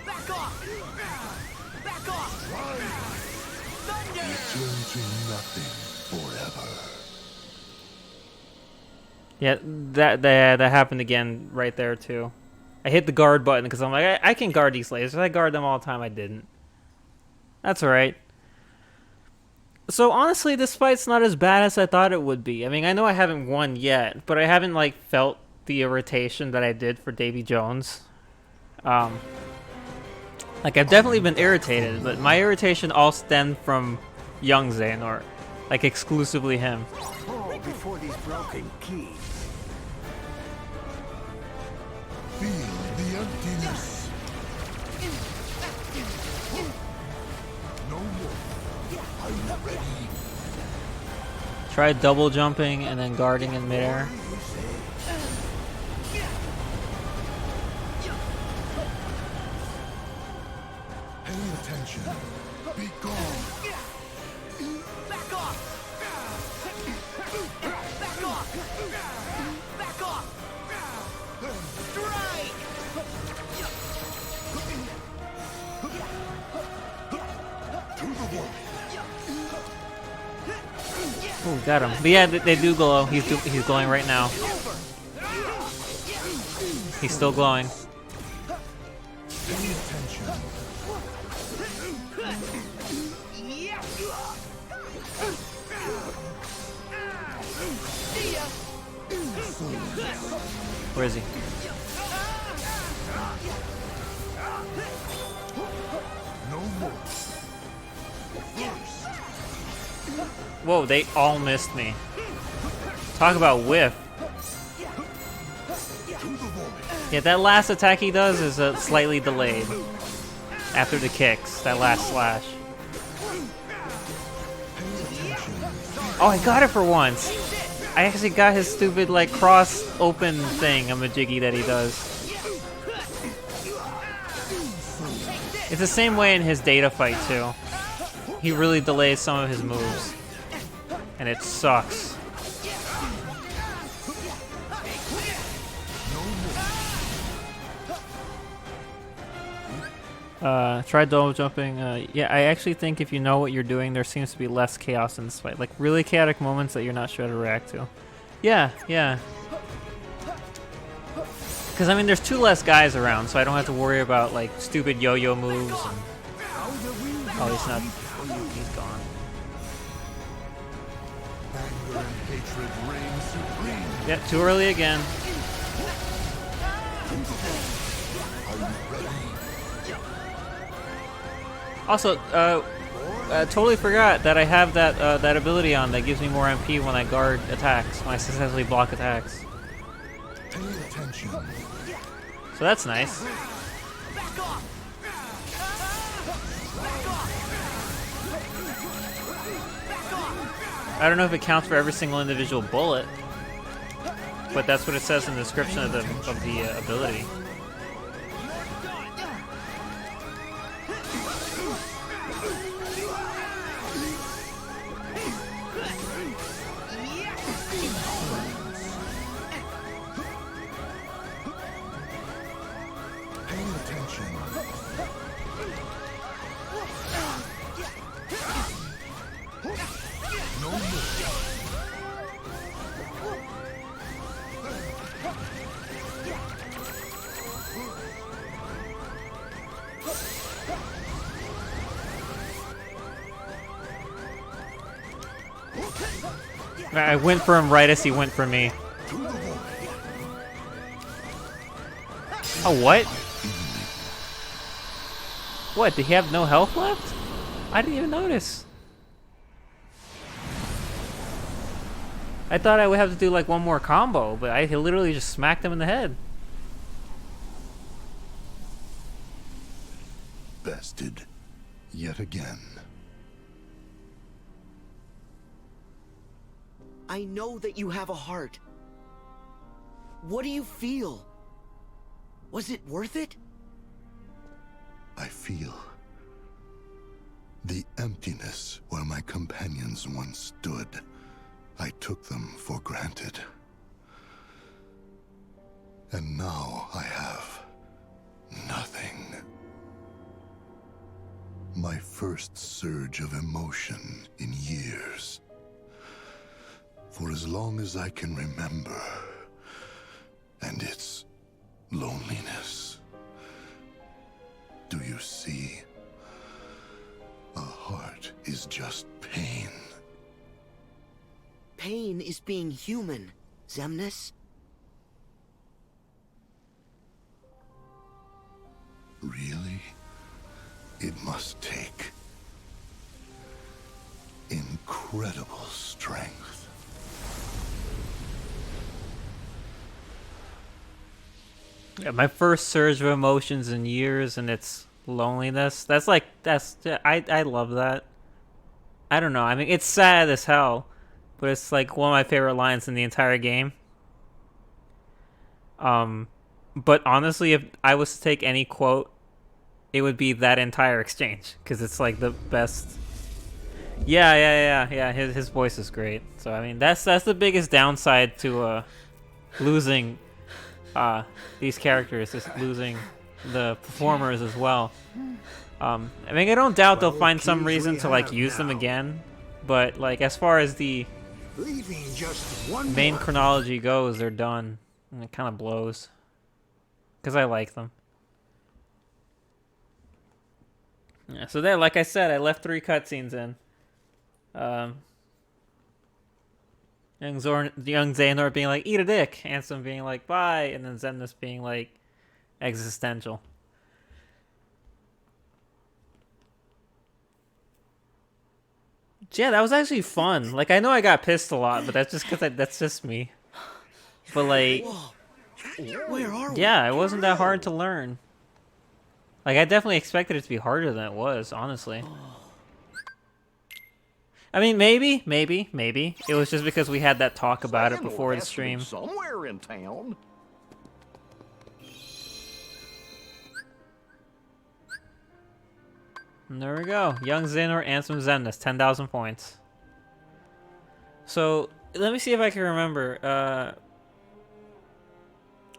Back off! Back off! Thunder! Return to nothing forever. Yeah, that happened again right there too. I hit the guard button because I'm like, I can guard these lasers. I guard them all the time. I didn't. That's alright. So honestly, this fight's not as bad as I thought it would be. I mean, I know I haven't won yet, but I haven't like felt the irritation that I did for Davy Jones. Like I've definitely been irritated, but my irritation all stemmed from young Xehanort, like exclusively him. Oh, before these broken keys. Feel the emptiness. No more. Are you ready? Try double jumping and then guarding in midair. Pay attention. Be gone. Back off! Back off! Back off! Strike! To the wall. Ooh, got him. But yeah, they do glow. He's glowing right now. He's still glowing. Pay attention. Where is he? No more. Whoa, they all missed me. Talk about whiff. Yeah, that last attack he does is slightly delayed. After the kicks, that last slash. Oh, I got it for once! I actually got his stupid, like, cross-open thing, a majiggy that he does. It's the same way in his data fight, too. He really delays some of his moves. And it sucks. Try double jumping. Yeah, I actually think if you know what you're doing, there seems to be less chaos in this fight. Like, really chaotic moments that you're not sure how to react to. Yeah, yeah. Because, I mean, there's 2 less guys around, so I don't have to worry about, like, stupid yo-yo moves. And... Oh, he's not... He's gone. Anger and hatred reign supreme. Yeah, too early again. Are you ready? Also, totally forgot that I have that ability on that gives me more MP when I guard attacks, when I successfully block attacks. Pay attention. So that's nice. I don't know if it counts for every single individual bullet, but that's what it says in the description of the ability. Pay attention. No more. I went for him right as he went for me. Oh, what? What, did he have no health left? I didn't even notice. I thought I would have to do like one more combo, but I literally just smacked him in the head. Bested. Yet again. I know that you have a heart. What do you feel? Was it worth it? I feel the emptiness where my companions once stood. I took them for granted. And now I have nothing. My first surge of emotion in years. For as long as I can remember. And it's loneliness. Do you see? A heart is just pain. Pain is being human, Xemnas. Really? It must take incredible strength. Yeah, my first surge of emotions in years, and it's loneliness. I love that. I don't know. I mean, it's sad as hell, but it's like one of my favorite lines in the entire game. But honestly, if I was to take any quote, it would be that entire exchange, because it's like the best. Yeah. His voice is great. So I mean, that's the biggest downside to losing these characters, is losing the performers as well. I mean, I don't doubt they'll find some reason to like use them again, but like as far as the Leaving just one main more. chronology goes, they're done, and it kind of blows because I like them. Yeah, so there, like I said, I left 3 cutscenes in. Young Xehanort being like, eat a dick, Ansem being like, bye, and then Xemnas being like, existential. Yeah, that was actually fun. Like, I know I got pissed a lot, but that's just because that's just me. But like, Where are we? yeah, it wasn't that hard to learn. Like, I definitely expected it to be harder than it was, honestly. I mean, maybe. It was just because we had that talk about it before the stream. Somewhere in town. And there we go. Young Xehanort, Ansem Xemnas, 10,000 points. So, let me see if I can remember.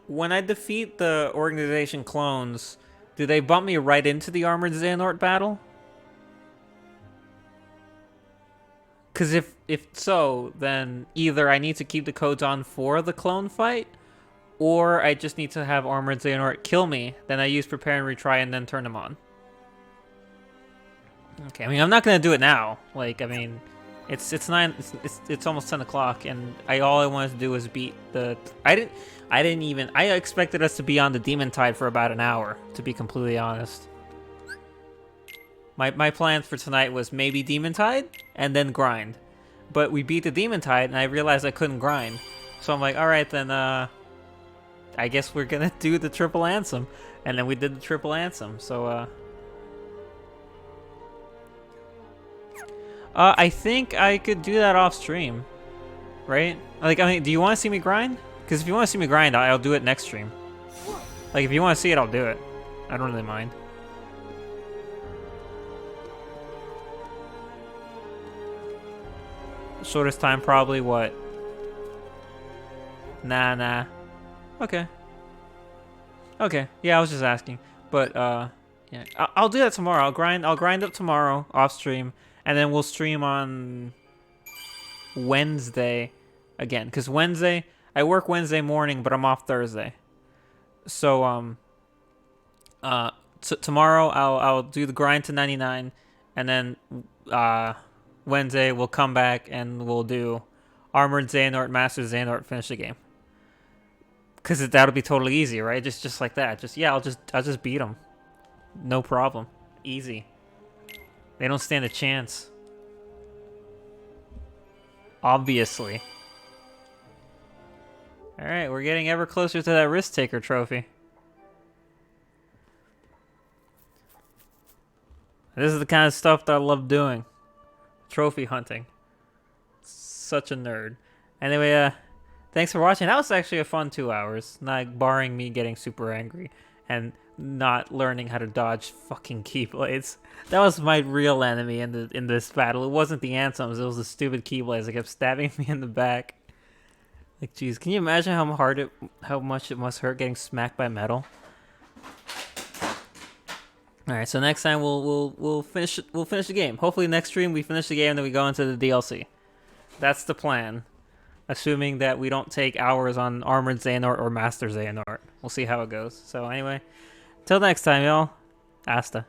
When I defeat the organization clones, do they bump me right into the Armored Xehanort battle? Because if so, then either I need to keep the codes on for the clone fight, or I just need to have Armored Xehanort kill me, then I use Prepare and Retry and then turn them on. Okay, I mean, I'm not gonna do it now. Like, I mean, it's almost 10 o'clock, and all I wanted to do was beat the. I expected us to be on the Demon Tide for about an hour, to be completely honest. My plan for tonight was maybe Demon Tide and then grind, but we beat the Demon Tide, and I realized I couldn't grind, so I'm like, all right, then I guess we're gonna do the triple Ansem, and then we did the triple Ansem. So I think I could do that off stream, right? Like, I mean, do you want to see me grind? Because if you want to see me grind, I'll do it next stream. Like, if you want to see it, I'll do it. I don't really mind. Shortest time, probably, what? Nah. Okay. Yeah, I was just asking. But, yeah. I'll do that tomorrow. I'll grind up tomorrow, off stream. And then we'll stream on Wednesday again. Because Wednesday, I work Wednesday morning, but I'm off Thursday. So, tomorrow I'll do the grind to 99. And then, Wednesday we'll come back and we'll do Armored Xehanort, Master Xehanort, finish the game. Because that'll be totally easy, right? Just like that. I'll just beat them. No problem. Easy. They don't stand a chance. Obviously. Alright, we're getting ever closer to that Risk Taker trophy. This is the kind of stuff that I love doing. Trophy hunting. Such a nerd. Anyway, thanks for watching. That was actually a fun 2 hours, not barring me getting super angry and not learning how to dodge fucking Keyblades. That was my real enemy in this battle. It wasn't the anthems, it was the stupid Keyblades that kept stabbing me in the back. Like, jeez, can you imagine how much it must hurt getting smacked by metal? All right, so next time we'll finish the game. Hopefully next stream we finish the game and then we go into the DLC. That's the plan. Assuming that we don't take hours on Armored Xehanort or Master Xehanort. We'll see how it goes. So anyway, till next time, y'all. Hasta.